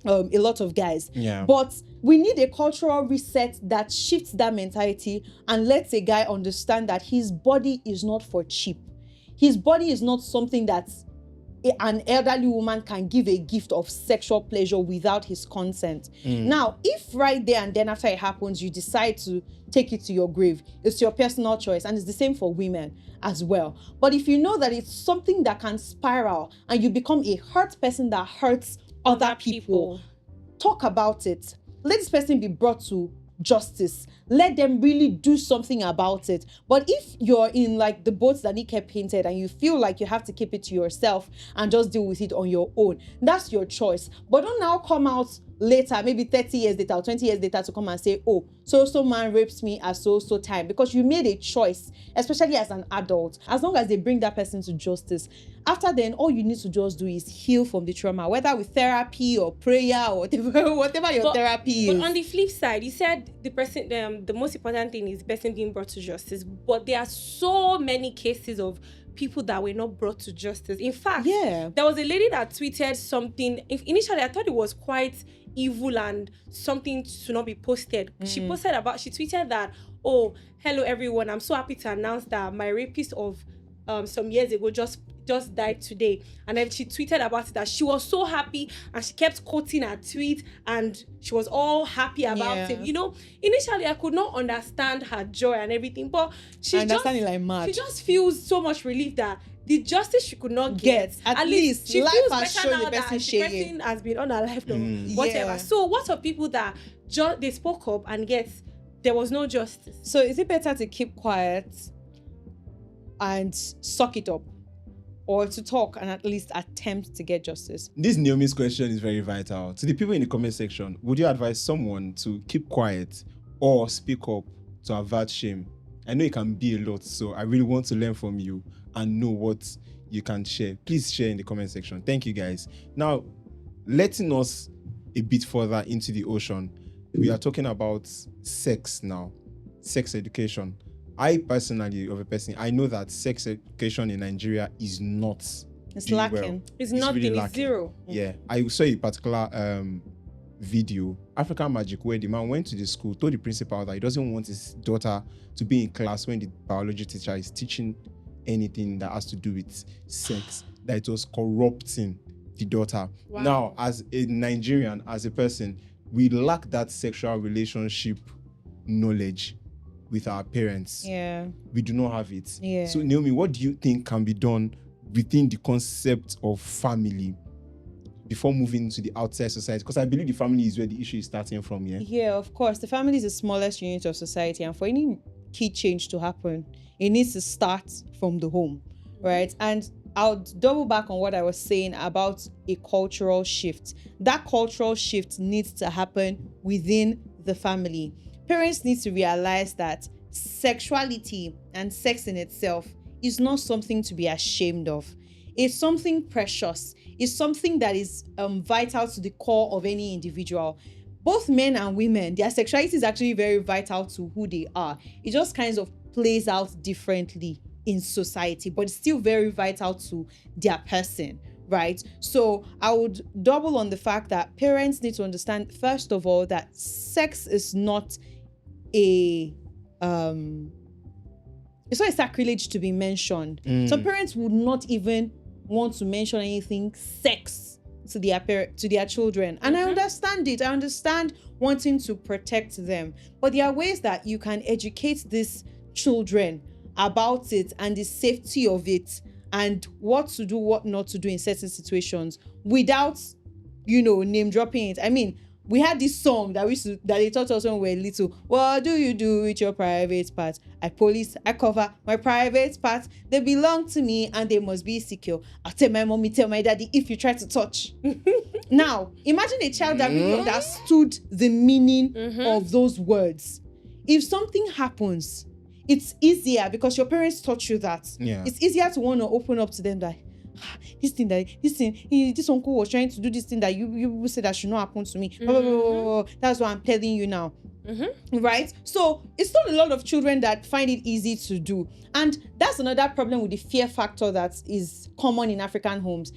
a lot of guys. But we need a cultural reset that shifts that mentality and lets a guy understand that his body is not for cheap. His body is not something that an elderly woman can give a gift of sexual pleasure without his consent. Now, if right there and then after it happens, you decide to take it to your grave, it's your personal choice, and it's the same for women as well. But if you know that it's something that can spiral and you become a hurt person that hurts other people, talk about it. Let this person be brought to justice. Let them really do something about it. But if you're in like the boats that Nike painted and you feel like you have to keep it to yourself and just deal with it on your own, that's your choice. But don't now come out later, maybe 30 years later or 20 years later, to come and say, oh, so man rapes me at so time, because you made a choice, especially as an adult. As long as they bring that person to justice, after then, all you need to just do is heal from the trauma, whether with therapy or prayer or whatever your therapy is. But on the flip side, you said the person, the most important thing is the person being brought to justice. But there are so many cases of people that were not brought to justice. In fact, there was a lady that tweeted something. Initially, I thought it was quite evil and something to not be posted. She tweeted that, oh, hello everyone, I'm so happy to announce that my rapist of some years ago just died today. And then she tweeted about it, that she was so happy, and she kept quoting her tweet and she was all happy about it. You know, initially I could not understand her joy and everything, but she just feels so much relief that the justice she could not get, at least she life feels has better shown now the that person the person has been unalived or whatever. So what of people that they spoke up and yet there was no justice? So is it better to keep quiet and suck it up, or to talk and at least attempt to get justice? This Naomi's question is very vital. To the people in the comment section, would you advise someone to keep quiet or speak up to avert shame? I know it can be a lot, so I really want to learn from you and know what you can share. Please share in the comment section. Thank you, guys. Now, letting us a bit further into the ocean, we are talking about sex now, sex education. I personally, I know that sex education in Nigeria is not. It's lacking. Well. It's nothing. Really It's zero. Yeah, I saw a particular video, African Magic, where the man went to the school, told the principal that he doesn't want his daughter to be in class when the biology teacher is teaching anything that has to do with sex, that it was corrupting the daughter. Wow. Now, as a Nigerian, as a person, we lack that sexual relationship knowledge with our parents. We do not have it. So Naomi, what do you think can be done within the concept of family before moving to the outside society? Because I believe the family is where the issue is starting from. Yeah, of course. The family is the smallest unit of society, and for any key change to happen, it needs to start from the home, right? And I'll double back on what I was saying about a cultural shift. That cultural shift needs to happen within the family. Parents need to realize that sexuality and sex in itself is not something to be ashamed of. It's something precious. It's something that is vital to the core of any individual. Both men and women, their sexuality is actually very vital to who they are. It just kind of plays out differently in society, but it's still very vital to their person, right? So I would double on the fact that parents need to understand, first of all, that sex is not it's not a sacrilege to be mentioned. Some parents would not even want to mention anything sex to their children, and I understand it. I understand wanting to protect them, but there are ways that you can educate these children about it and the safety of it and what to do, what not to do in certain situations without name dropping it. I mean, we had this song that they taught us when we were little. What do you do with your private parts? I police, I cover my private parts. They belong to me and they must be secure. I'll tell my mommy, tell my daddy if you try to touch. Now, imagine a child that really understood the meaning of those words. If something happens, it's easier because your parents taught you that. Yeah. It's easier to want to open up to them that this uncle was trying to do this thing that you said that should not happen to me. That's what I'm telling you now. Right? So it's not a lot of children that find it easy to do. And that's another problem with the fear factor that is common in African homes.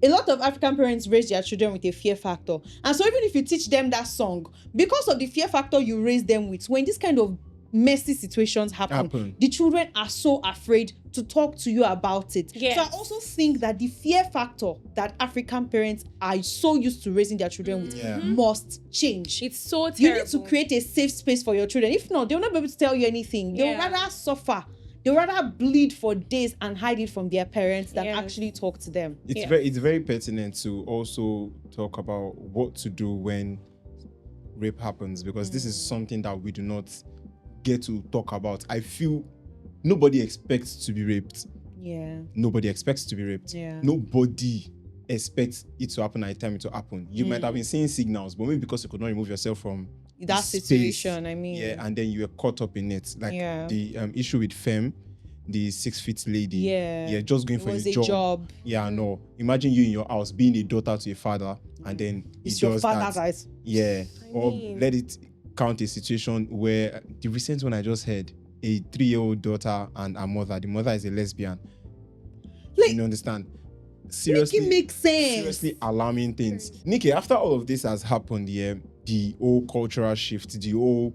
A lot of African parents raise their children with a fear factor. And so even if you teach them that song, because of the fear factor you raise them with, when this kind of messy situations happen, the children are so afraid to talk to you about it. Yes. So I also think that the fear factor that African parents are so used to raising their children with must change. It's so terrible. You need to create a safe space for your children. If not, they'll not be able to tell you anything. They'll rather suffer. They'll rather bleed for days and hide it from their parents than actually talk to them. It's very pertinent to also talk about what to do when rape happens, because this is something that we do not get to talk about. I feel nobody expects to be raped. Yeah. Nobody expects to be raped. Yeah. Nobody expects it to happen at the time it will happen. You might have been seeing signals, but maybe because you could not remove yourself from that situation, I mean. Yeah, and then you were caught up in it. Like the issue with Femme, the 6 feet lady. Yeah. Just going for a job. Yeah, no. Imagine you in your house being a daughter to a father, and then it's your father's eyes. Yeah. Let it count a situation where the recent one I just heard, a 3-year-old daughter and a mother. The mother is a lesbian. Like, you understand? Seriously, make it make sense. Seriously alarming things. Nikki, after all of this has happened, the whole cultural shift, the whole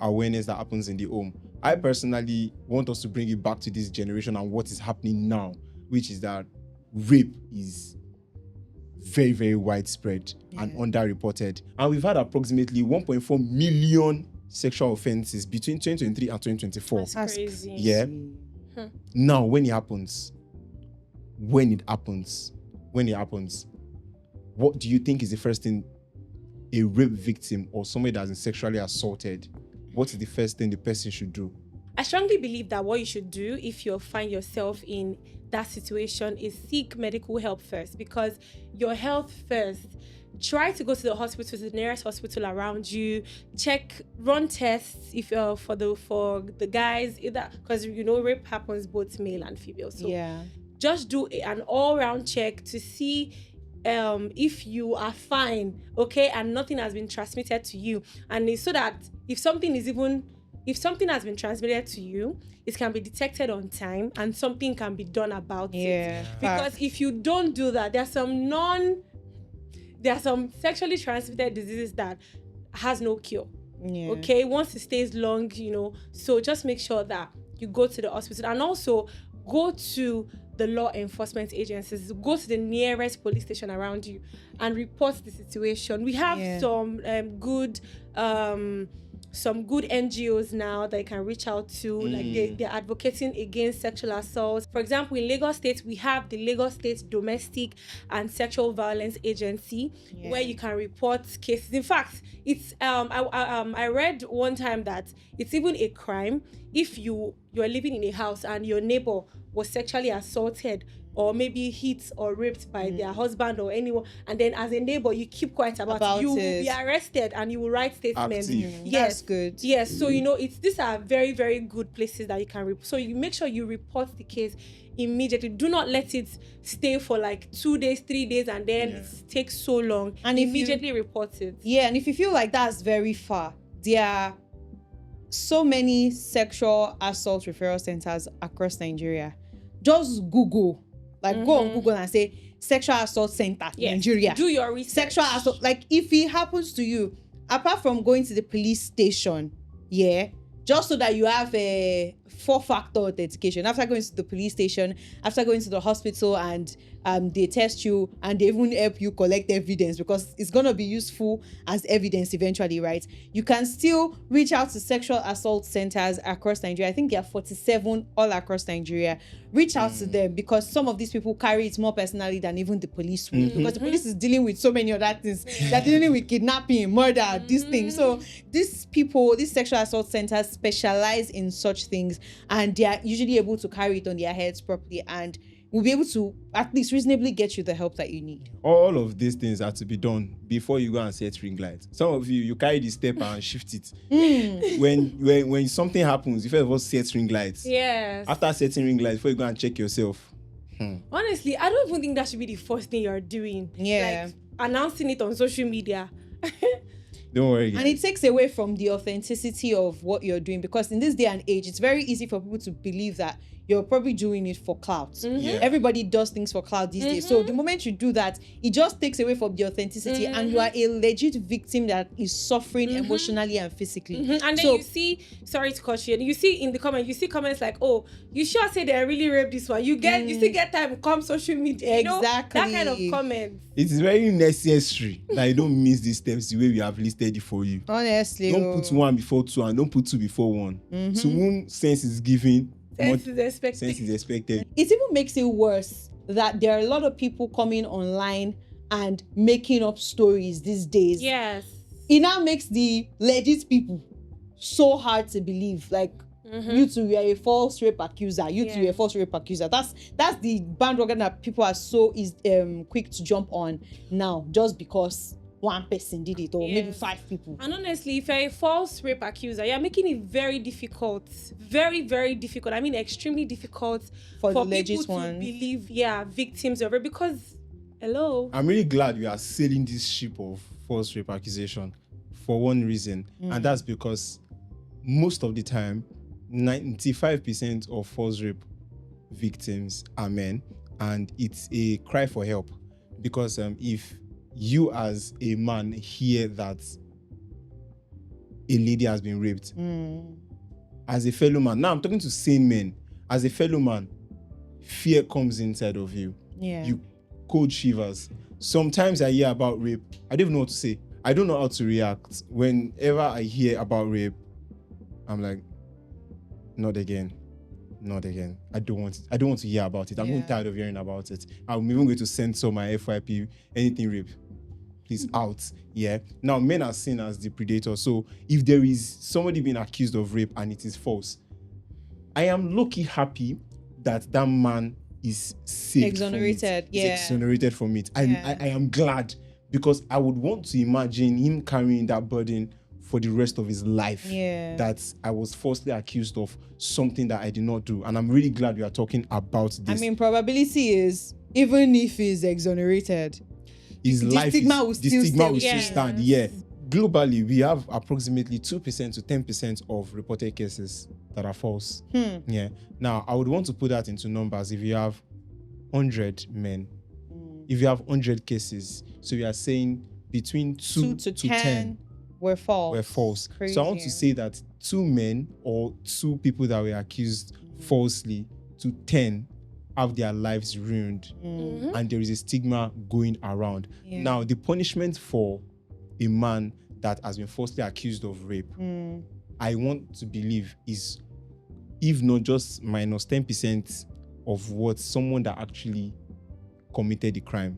awareness that happens in the home, I personally want us to bring it back to this generation and what is happening now, which is that rape is very, very widespread and underreported. And we've had approximately 1.4 million sexual offenses between 2023 and 2024. That's crazy. Yeah. Now, when it happens, what do you think is the first thing a rape victim or somebody that's been sexually assaulted, what is the first thing the person should do? I strongly believe that what you should do if you find yourself in that situation is seek medical help first, because your health first. Try to go to the hospital, the nearest hospital around you. Run tests if for the guys, either because rape happens both male and female. So just do an all-round check to see if you are fine, okay, and nothing has been transmitted to you, and it's so that if something has been transmitted to you, it can be detected on time and something can be done about it. Because if you don't do that, there are some sexually transmitted diseases that has no cure. Okay, once it stays long, so just make sure that you go to the hospital, and also go to the law enforcement agencies, go to the nearest police station around you and report the situation. We have some good NGOs now that you can reach out to, like they're advocating against sexual assault. For example, in Lagos State, we have the Lagos State Domestic and Sexual Violence Agency, where you can report cases. In fact, it's I read one time that it's even a crime if you're living in a house and your neighbor was sexually assaulted or maybe hit or raped by their husband or anyone, and then as a neighbor you keep quiet about it, you will be arrested and you will write statements. Yes, that's good. Yes, so these are very, very good places that you can so you make sure you report the case immediately. Do not let it stay for like 2 days, 3 days, and then it takes so long. And immediately report it. Yeah, and if you feel like that's very far, there are so many sexual assault referral centers across Nigeria. Just Google. Go on Google and say sexual assault center Nigeria. Do your research. Sexual assault. Like if it happens to you, apart from going to the police station, just so that you have 4-factor authentication. After going to the police station, after going to the hospital, and they test you and they even help you collect evidence, because it's going to be useful as evidence eventually, right? You can still reach out to sexual assault centers across Nigeria. I think there are 47 all across Nigeria. Reach out to them, because some of these people carry it more personally than even the police will, because the police is dealing with so many other things. They're dealing with kidnapping, murder, these things. So these people, these sexual assault centers specialize in such things, and they are usually able to carry it on their heads properly, and will be able to at least reasonably get you the help that you need. All of these things have to be done before you go and set ring lights. Some of you carry the step and shift it. When something happens, you first of all set ring lights. Yes. After setting ring lights, before you go and check yourself. Honestly, I don't even think that should be the first thing you're doing. Yeah. Like announcing it on social media. Don't worry, guys. And it takes away from the authenticity of what you're doing, because in this day and age, it's very easy for people to believe that you're probably doing it for clout. Yeah. Everybody does things for clout these days. So the moment you do that, it just takes away from the authenticity, and you are a legit victim that is suffering emotionally and physically. And then So- you see, sorry to cut you, and you see in the comments, you see comments like, oh, you sure say they really raped this one. You still get time come social media. You know, Exactly. that kind of comments. It is very necessary that you don't miss these steps the way we have listed it for you. Honestly. Don't put one before two and don't put two before one. To whom sense is given, Sense is expected. sense is expected. It even makes it worse that there are a lot of people coming online and making up stories these days. Yes. It now makes the legit people so hard to believe. Like, you two were a false rape accuser. You two were a false rape accuser. That's the bandwagon that people are so quick to jump on now, just because one person did it, or maybe 5 people. And honestly, if you're a false rape accuser, you're making it very difficult, very, very difficult. I mean, extremely difficult For the people legit to ones. believe, victims of rape. Because, hello. I'm really glad we are sailing this ship of false rape accusation for one reason, and that's because most of the time, 95% of false rape victims are men, and it's a cry for help. Because if you as a man hear that a lady has been raped, as a fellow man, now I'm talking to sane men, as a fellow man, fear comes inside of you. Yeah. You cold shivers. Sometimes I hear about rape, I don't even know what to say. I don't know how to react. Whenever I hear about rape, I'm like, not again. I don't want to hear about it. I'm even tired of hearing about it. I'm even going to censor my FYP, anything rape. Please out. Yeah. Now, men are seen as the predator. So if there is somebody being accused of rape and it is false, I am low-key happy that man is saved. Exonerated. From it. He's exonerated from it. I am glad, because I would want to imagine him carrying that burden for the rest of his life. Yeah. That I was falsely accused of something that I did not do. And I'm really glad we are talking about this. I mean, probability is, even if he's exonerated, his the life stigma is, will the still stigma stay. will still stand. Yeah. Globally, we have approximately 2% to 10% of reported cases that are false. Yeah. Now, I would want to put that into numbers. If you have 100 men, if you have 100 cases, so we are saying between 2 to 10 were false. Crazy. So I want to say that 2 men or 2 people that were accused falsely to 10 have their lives ruined, and there is a stigma going around. Yeah. Now, the punishment for a man that has been falsely accused of rape, I want to believe is, if not just minus 10% of what someone that actually committed the crime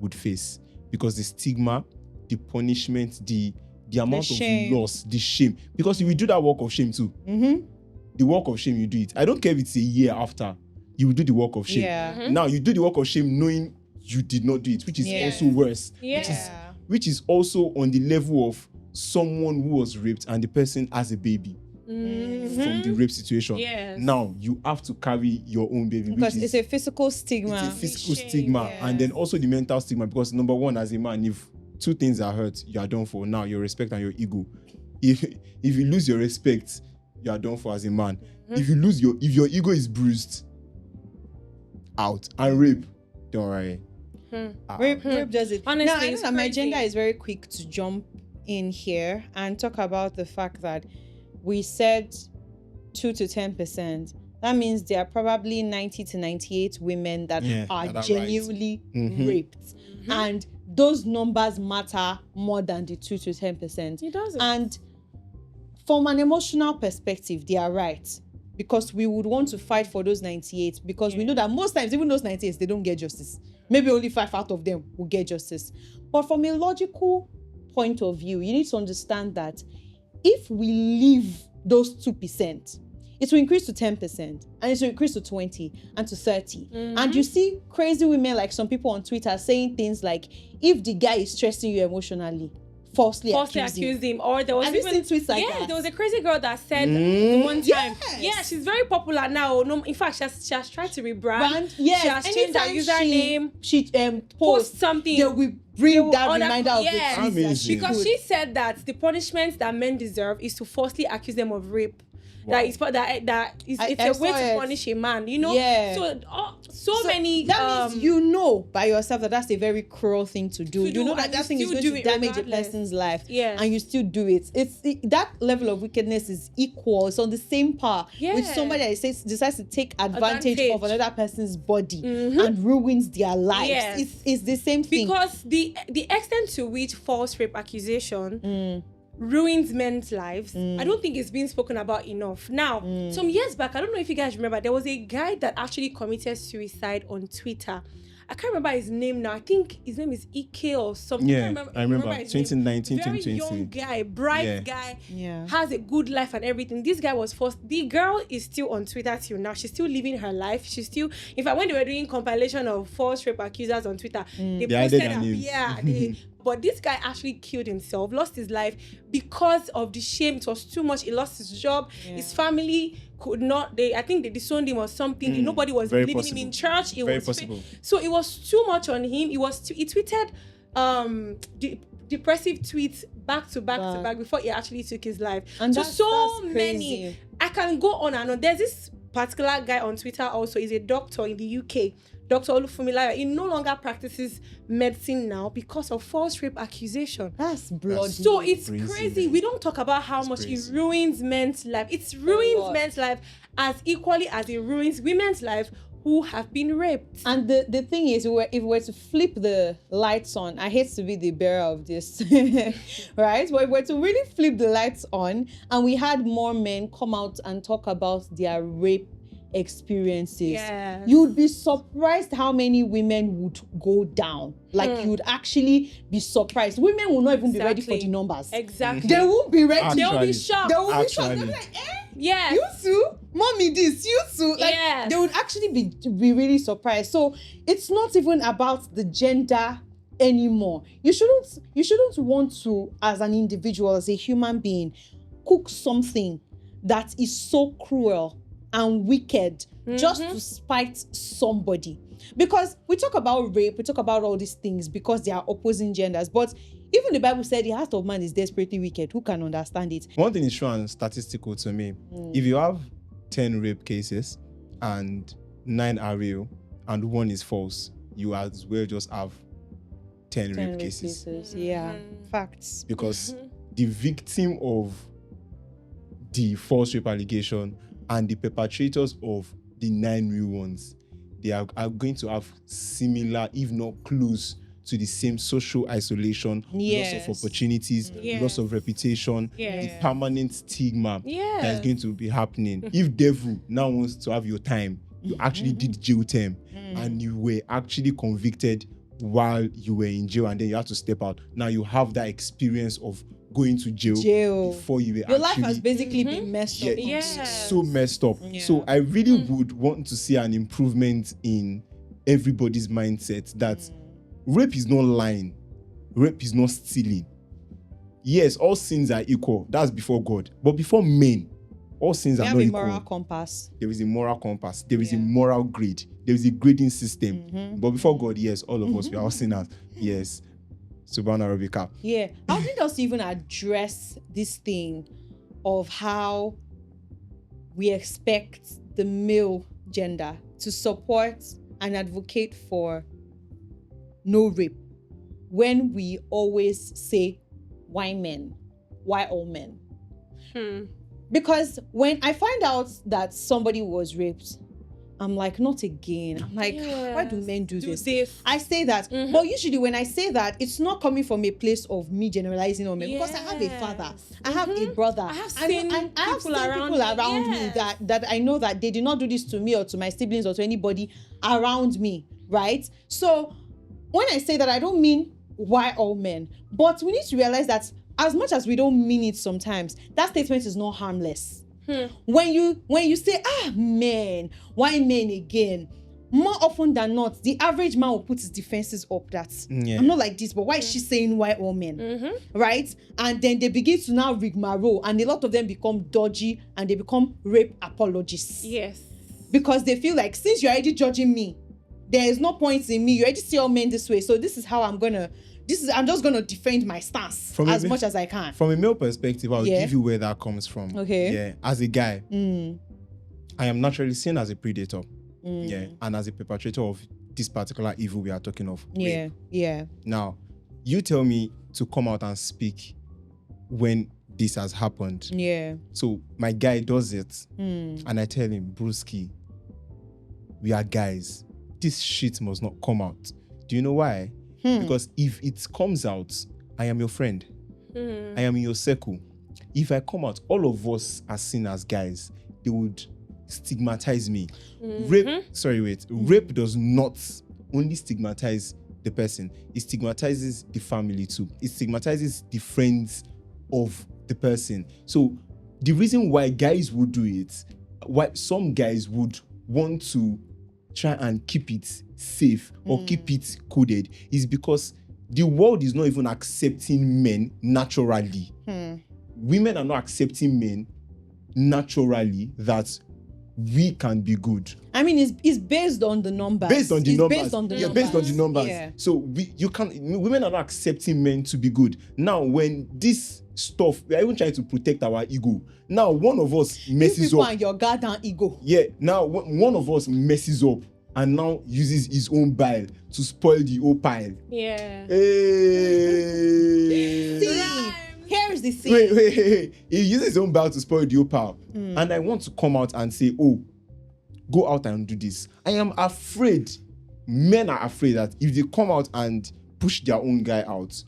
would face, because the stigma, the punishment, the amount of loss, the shame. Because if you do that work of shame too, the work of shame, you do it. I don't care if it's a year after, you will do the work of shame. Yeah. Now you do the work of shame knowing you did not do it, which is also worse. Which is also on the level of someone who was raped and the person has a baby from the rape situation. Yes. Now you have to carry your own baby, Because which it's a physical stigma. it's a physical Shame, stigma, yes. and then also the mental stigma. Because number one, as a man, if 2 things are hurt, you are done for. Now your respect and your ego. If you lose your respect, you are done for as a man. If your ego is bruised, out. And rape, don't worry. Rape does it. Honestly, now, I know it's that my crazy. agenda is very quick to jump in here and talk about the fact that we said 2 to 10%, that means there are probably 90 to 98 women that are genuinely raped. And those numbers matter more than the 2 to 10%. It doesn't. And from an emotional perspective, they are right. Because we would want to fight for those 98, because we know that most times, even those 98, they don't get justice. Maybe only 5 out of them will get justice. But from a logical point of view, you need to understand that if we leave those 2%, it will increase to 10%, and it will increase to 20 and to 30. And you see crazy women like some people on Twitter saying things like, if the guy is stressing you emotionally, falsely accuse him. Or there was Have even you seen tweets like that? there was a crazy girl that said one time, she's very popular now. No, in fact, she has tried to rebrand. She has changed her username. She post something. They will bring that reminder of the tweets. Because she said that the punishment that men deserve is to falsely accuse them of rape. Wow. It's a way to punish a man, you know. So many. That means you know by yourself that that's a very cruel thing to do. You know that thing is going to damage a person's life, and you still do it. That level of wickedness is equal. It's on the same par with somebody that decides to take advantage of another person's body and ruins their lives. It's the same thing. Because the extent to which false rape accusation ruins men's lives, I don't think it's being spoken about enough. Now, some years back, I don't know if you guys remember, there was a guy that actually committed suicide on Twitter. I can't remember his name now. I think his name is Ike or something. Yeah, I remember 2019, Very 2020. young guy, bright guy, has a good life and everything. This guy was forced. The girl is still on Twitter till now. She's still living her life. She's still, in fact, when they were doing compilation of false rape accusers on Twitter, they posted her. But this guy actually killed himself, lost his life because of the shame. It was too much. He lost his job. His family could not. I think they disowned him or something. Nobody was believing him in church. It was possible. So it was too much on him. He tweeted depressive tweets back to back before he actually took his life. And that's many. I can go on and on. There's this particular guy on Twitter also. He's a doctor in the UK. Dr. Olufunmilayo, he no longer practices medicine now because of false rape accusation. That's bloody. So it's crazy. We don't talk about how much it ruins men's life. It ruins men's life as equally as it ruins women's life who have been raped. And the thing is, if we were to flip the lights on, I hate to be the bearer of this, right? But if we were to really flip the lights on and we had more men come out and talk about their rape experiences, you'd be surprised how many women would go down. Like you'd actually be surprised. Women will not even be ready for the numbers. Exactly. They won't be ready. They'll be shocked. They'll be shocked. They'll be like, you too? Mommy this, you too? Like they would actually be really surprised. So it's not even about the gender anymore. You shouldn't want to, as an individual, as a human being, cook something that is so cruel and wicked just to spite somebody. Because we talk about rape, we talk about all these things because they are opposing genders. But even the Bible said the heart of man is desperately wicked. Who can understand it? One thing is true and statistical to me. If you have 10 rape cases and 9 are real and 1 is false, you as well just have 10 rape cases. Yeah, facts. Because the victim of the false rape allegation and the perpetrators of the 9 real ones, they are going to have similar, if not close to the same social isolation, loss of opportunities, loss of reputation, the permanent stigma that is going to be happening. If devil now wants to have your time, you actually did jail term and you were actually convicted while you were in jail and then you had to step out. Now you have that experience of going to jail before you were your life has basically been messed up. So messed up. So I really would want to see an improvement in everybody's mindset that rape is not lying, rape is not stealing. Yes, all sins are equal. That's before God. But before men, all sins are not equal. Moral compass. There is a moral compass. There is a moral grade. There is a grading system. But before God, yes, all of us, we are all sinners. Yes. Subhana Rabbika. Yeah. I think us even address this thing of how we expect the male gender to support and advocate for no rape when we always say, why men? Why all men? Because when I find out that somebody was raped, I'm like, not again. I'm like, why do men do this? I say that. But usually when I say that, it's not coming from a place of me generalizing on men. Because I have a father. I have a brother. I have seen people around me that I know that they did not do this to me or to my siblings or to anybody around me. Right? So when I say that, I don't mean why all men. But we need to realize that as much as we don't mean it sometimes, that statement is not harmless. When you say, men, why men again? More often than not, the average man will put his defenses up. I'm not like this, but why is she saying why all men? Right? And then they begin to now rigmarole, and a lot of them become dodgy and they become rape apologists. Yes. Because they feel like, since you're already judging me, there is no point in me. You already see all men this way, so this is how I'm just gonna defend my stance as much as I can. From a male perspective, I'll give you where that comes from. Okay. Yeah. As a guy, I am naturally seen as a predator. Yeah. And as a perpetrator of this particular evil we are talking of. Yeah. Rape. Yeah. Now, you tell me to come out and speak when this has happened. Yeah. So my guy does it, and I tell him, Brewski, we are guys. This shit must not come out. Do you know why? Because if it comes out, I am your friend. I am in your circle. If I come out, all of us are seen as guys. They would stigmatize me. Rape does not only stigmatize the person. It stigmatizes the family too. It stigmatizes the friends of the person. So the reason why guys would do it, why some guys would want to try and keep it safe or keep it coded, is because the world is not even accepting men naturally. Women are not accepting men naturally that we can be good. I mean, it's based on the numbers. Based on the numbers. Based on the numbers. Based on the numbers. Yeah. So women are not accepting men to be good. Now, when this stuff, we are even trying to protect our ego. Now, one of us messes you up. And your goddamn ego. Yeah. Now, one of us messes up and now uses his own bile to spoil the whole pile. Yeah. Hey. See, here's the thing. Wait. He uses his own bile to spoil the whole pile. And I want to come out and say, go out and do this. I am afraid. Men are afraid that if they come out and push their own guy out,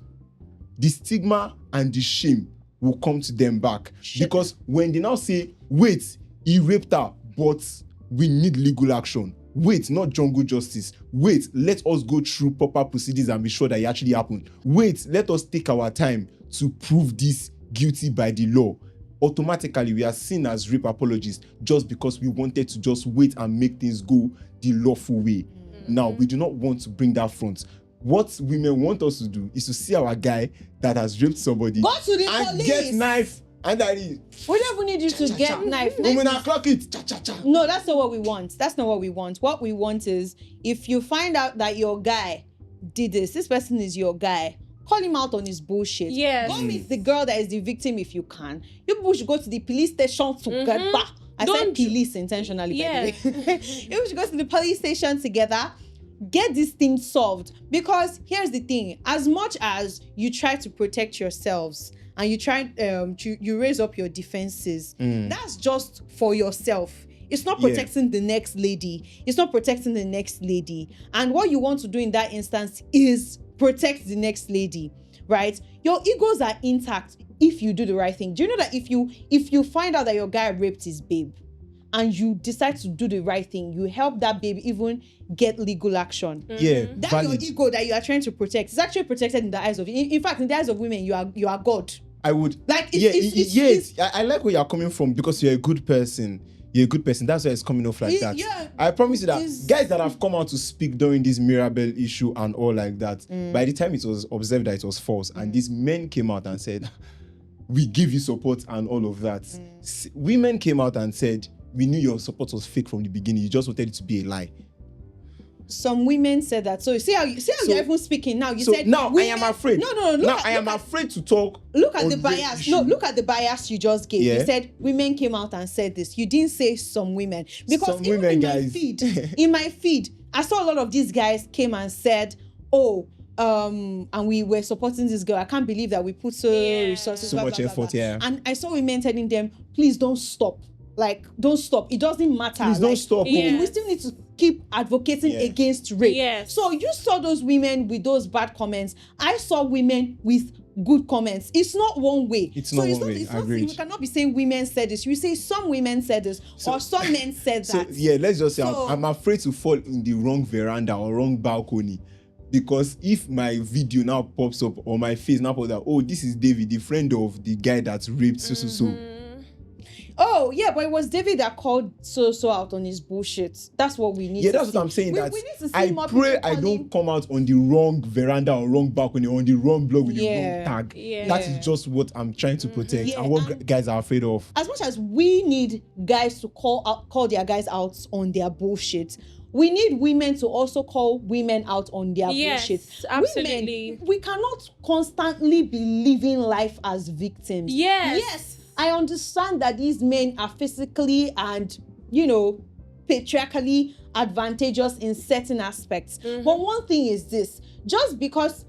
the stigma and the shame will come to them back. Because when they now say, wait, he raped her, but we need legal action. Wait, not jungle justice. Wait, let us go through proper procedures and be sure that it actually happened. Wait, let us take our time to prove this guilty by the law. Automatically, we are seen as rape apologists just because we wanted to just wait and make things go the lawful way. Now, we do not want to bring that front. What women want us to do is to see our guy that has raped somebody go to the and police. Get knife. And that is, we don't even need you to get knife. Women are clock it. No, that's not what we want. That's not what we want. What we want is, if you find out that your guy did this person is your guy, call him out on his bullshit. Yes. Go meet the girl that is the victim if you can. You people should go to the police station together. I said police intentionally. Yeah. By the way. You should go to the police station together. Get this thing solved. Because here's the thing. As much as you try to protect yourselves and you try you raise up your defenses, that's just for yourself. It's not protecting the next lady. It's not protecting the next lady. And what you want to do in that instance is protect the next lady, right? Your egos are intact if you do the right thing. Do you know that if you find out that your guy raped his babe and you decide to do the right thing, you help that babe even get legal action. Yeah, that's valid. Your ego that you are trying to protect. It's actually protected in the eyes of, in fact, in the eyes of women, you are God. I would like I like where you're coming from because you're a good person. You're a good person. That's why it's coming off like that. Yeah, I promise you that guys that have come out to speak during this Mirabelle issue and all like that, by the time it was observed that it was false, and these men came out and said, we give you support and all of that. Women came out and said, we knew your support was fake from the beginning. You just wanted it to be a lie. Some women said that. So see how you're even speaking now. You said now women, I am afraid. No. I am afraid to talk. Look at the bias. No, look at the bias you just gave. You said women came out and said this. You didn't say some women, because some women, guys. In my feed, I saw a lot of these guys came and said, and we were supporting this girl. I can't believe that we put resources, so much effort. Yeah. And I saw women telling them, please don't stop. Like, don't stop. It doesn't matter. Please don't stop. Yeah. We still need to keep advocating Yeah. against rape. Yes. So you saw those women with those bad comments. I saw women with good comments. It's not one way. It's not one way. Agreed. You cannot be saying women said this. You say some women said this, or some men said So that. yeah, let's just say So- I'm afraid to fall in the wrong veranda or wrong balcony. Because if my video now pops up or my face now pops up, oh, this is David, the friend of the guy that raped so. Oh, yeah, but it was David that called so out on his bullshit. That's what we need Yeah, to that's see. what I'm saying. We That need to see I more pray people I calling- don't come out on the wrong veranda or wrong balcony or on the wrong blog with the Yeah. wrong tag. Yeah. That is just what I'm trying to protect Yeah, and what and- guys are afraid of. As much as we need guys to call their guys out on their bullshit, we need women to also call women out on their Yes, bullshit. absolutely. Women, we cannot constantly be living life as victims. Yes. Yes, I understand that these men are physically and, patriarchally advantageous in certain aspects. Mm-hmm. But one thing is this, just because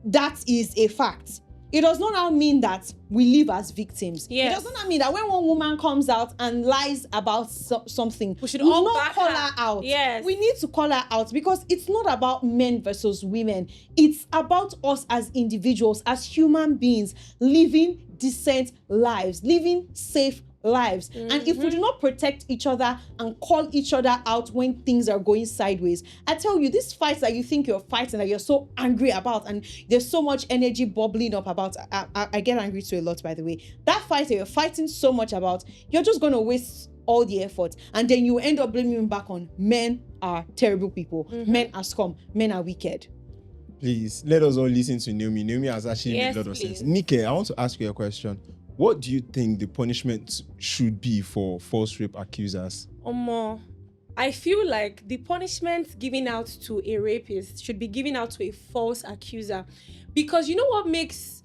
that is a fact, it does not now mean that we live as victims. Yes. It does not mean that when one woman comes out and lies about something, We should will all not back call her. her out. Yes. We need to call her out because it's not about men versus women. It's about us as individuals, as human beings, living decent lives, living safe lives. And if we do not protect each other and call each other out when things are going sideways, I tell you, these fights that you think you're fighting, that you're so angry about, and there's so much energy bubbling up about, I get angry to a lot, by the way. That fight that you're fighting so much about, you're just going to waste all the effort, and then you end up blaming back on men are terrible people, men are scum, men are wicked. Please, let us all listen to Naomi. Naomi has actually Yes, made a lot of please. sense. Nike, I want to ask you a question. What do you think the punishment should be for false rape accusers? I feel like the punishment given out to a rapist should be given out to a false accuser, because you know what makes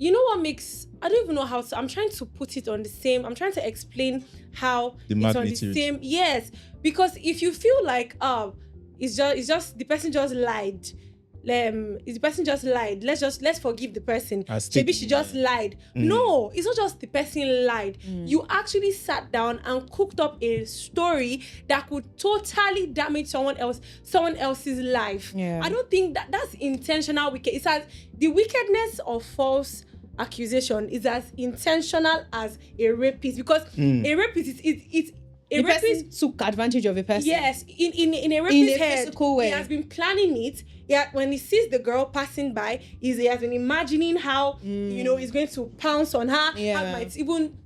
I don't even know how to, I'm trying to put it on the same, I'm trying to explain how The it's on the magnitude. same. Yes, because if you feel like it's just the person just lied, the person just lied, let's forgive the person, maybe she just lied. No, it's not just the person lied. You actually sat down and cooked up a story that could totally damage someone else's life. Yeah. I don't think that's intentional wicked. It's as the wickedness of false accusation is as intentional as a rapist, because a rapist is a The rapist person took advantage of a person. Yes, in a rapist's head, physical way. he has been planning it. Yeah, when he sees the girl passing by, he has been imagining how he's going to pounce on her. Yeah. How might even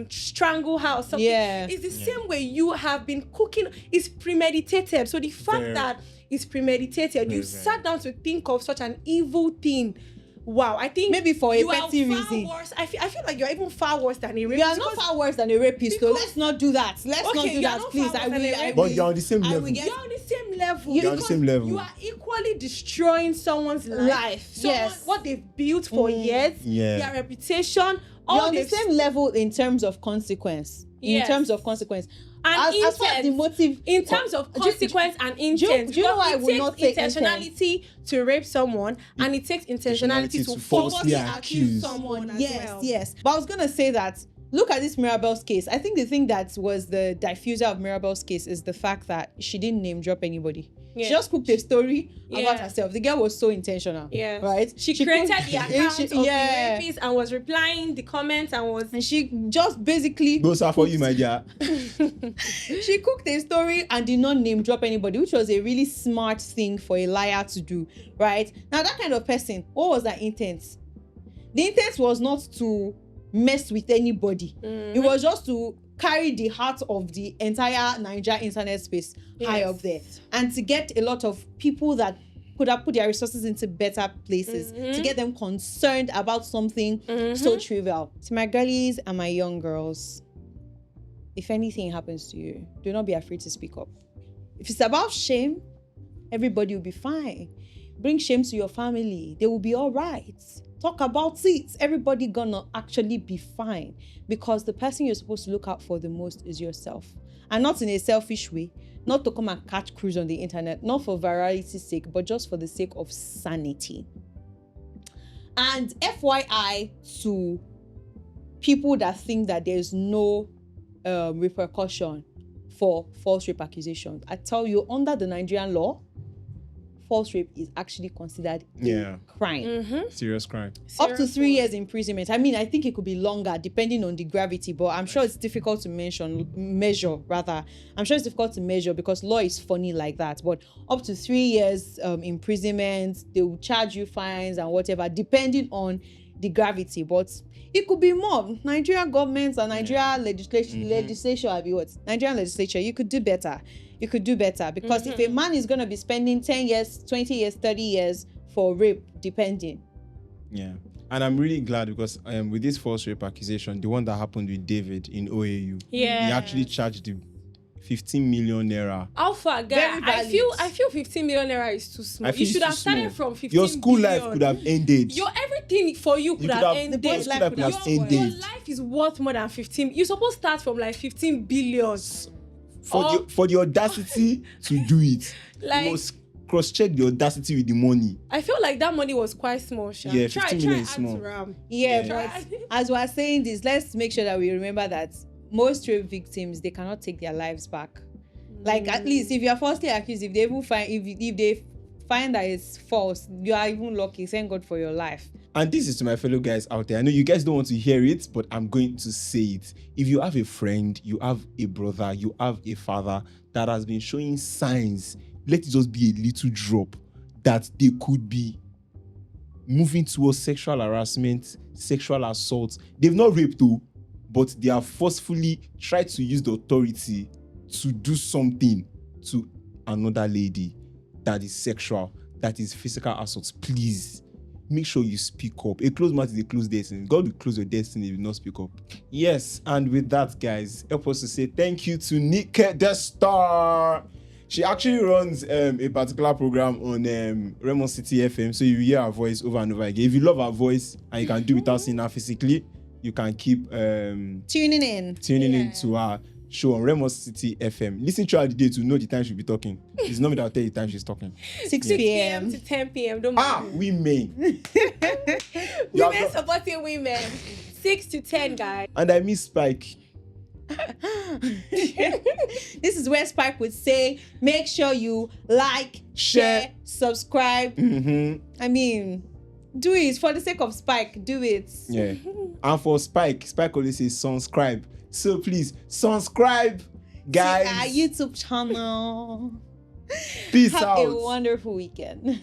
strangle her or something. Yeah. It's the same way you have been cooking. It's premeditated. So the fact Very. that it's premeditated, you sat down to think of such an evil thing. Wow, I think Maybe for a you petty are far reason. worse. I feel like you're even far worse than a rapist. You are not far worse than a rapist, so because- let's not do that. Let's not Okay, do you are that, not please. far I worse than a will. rapist. But you're on the same I will level. get- You're on the same level. You're on the because same level. You are equally destroying someone's life. Yes. What they've built for years, Yeah. their reputation, You're all on the they've same level in terms of consequence. Yes. In terms of consequence. and As far as the intent. motive. In terms of consequence and intent, do you know because why I it will takes not take intentionality to rape someone, and it takes intentionality to falsely accuse someone as Yes, well. yes. But I was gonna say that. Look at this Mirabelle's case. I think the thing that was the diffuser of Mirabelle's case is the fact that she didn't name drop anybody. Yeah. She just cooked a story about Yeah. herself. The girl was so intentional. Yeah. Right? She created cooked- the account she- of the rapist and was replying the comments and was And she just basically Those are for you, my dear. she cooked a story and did not name drop anybody, which was a really smart thing for a liar to do, right? Now that kind of person, what was her intent? The intent was not to mess with anybody. It was just to carry the heart of the entire Nigeria internet space high Yes. up there, and to get a lot of people that could have put their resources into better places, to get them concerned about something so trivial. To my girlies and my young girls, if anything happens to you, do not be afraid to speak up. If it's about shame, everybody will be fine. Bring shame to your family. They will be all right. Talk about it. Everybody gonna actually be fine, because the person you're supposed to look out for the most is yourself. And not in a selfish way, not to come and catch cruise on the internet, not for variety's sake, but just for the sake of sanity. And FYI to people that think that there's no repercussion for false rape accusations. I tell you, under the Nigerian law, false rape is actually considered a crime. Serious crime. Up to 3 years imprisonment. I mean, I think it could be longer depending on the gravity, but I'm sure it's difficult to measure. I'm sure it's difficult to measure because law is funny like that. But up to 3 years imprisonment, they will charge you fines and whatever, depending on the gravity. But it could be more. Nigerian government and Nigerian Nigerian legislature, you could do better. You could do better because if a man is going to be spending 10 years, 20 years, 30 years for rape, depending. Yeah. And I'm really glad because with this false rape accusation, the one that happened with David in OAU, he actually charged the 15 million naira. Alpha guy, I feel 15 million naira is too small. You should have started from 15 Your school billion. life could have ended. Your everything for you could have ended. Your life could have ended. Your life is worth more than 15. You're supposed to start from like 15 billion. For the audacity to do it, like, you must cross-check the audacity with the money. I feel like that money was quite small. Yeah, 15 million is small. But as we're saying this, let's make sure that we remember that most rape victims, they cannot take their lives back. Like, at least if you are falsely accused, if they even find that it's false, you are even lucky. Thank God for your life. And this is to my fellow guys out there. I know you guys don't want to hear it, but I'm going to say it. If you have a friend, you have a brother, you have a father that has been showing signs, let it just be a little drop that they could be moving towards sexual harassment, sexual assault. They've not raped though, but they have forcefully tried to use the authority to do something to another lady that is sexual, that is physical assault. Please make sure you speak up. A closed mouth is a closed destiny. God will close your destiny if you not speak up. Yes, and with that, guys, help us to say thank you to Nike the Star. She actually runs a particular program on Remo City FM, so you hear her voice over and over again. If you love her voice and you can do without seeing her physically, you can keep tuning in to her show on Remo City FM. Listen to her the day to know the time she'll be talking. It's not me that'll tell you the time she's talking. 6 p.m. to 10 p.m. Don't mind. Women. Women supporting women. 6 to 10, guys. And I miss Spike. This is where Spike would say, make sure you like, share, subscribe. I mean, do it for the sake of Spike. Do it. Yeah. And for Spike always says subscribe. So please subscribe, guys. To our YouTube channel. Peace out. Have a wonderful weekend.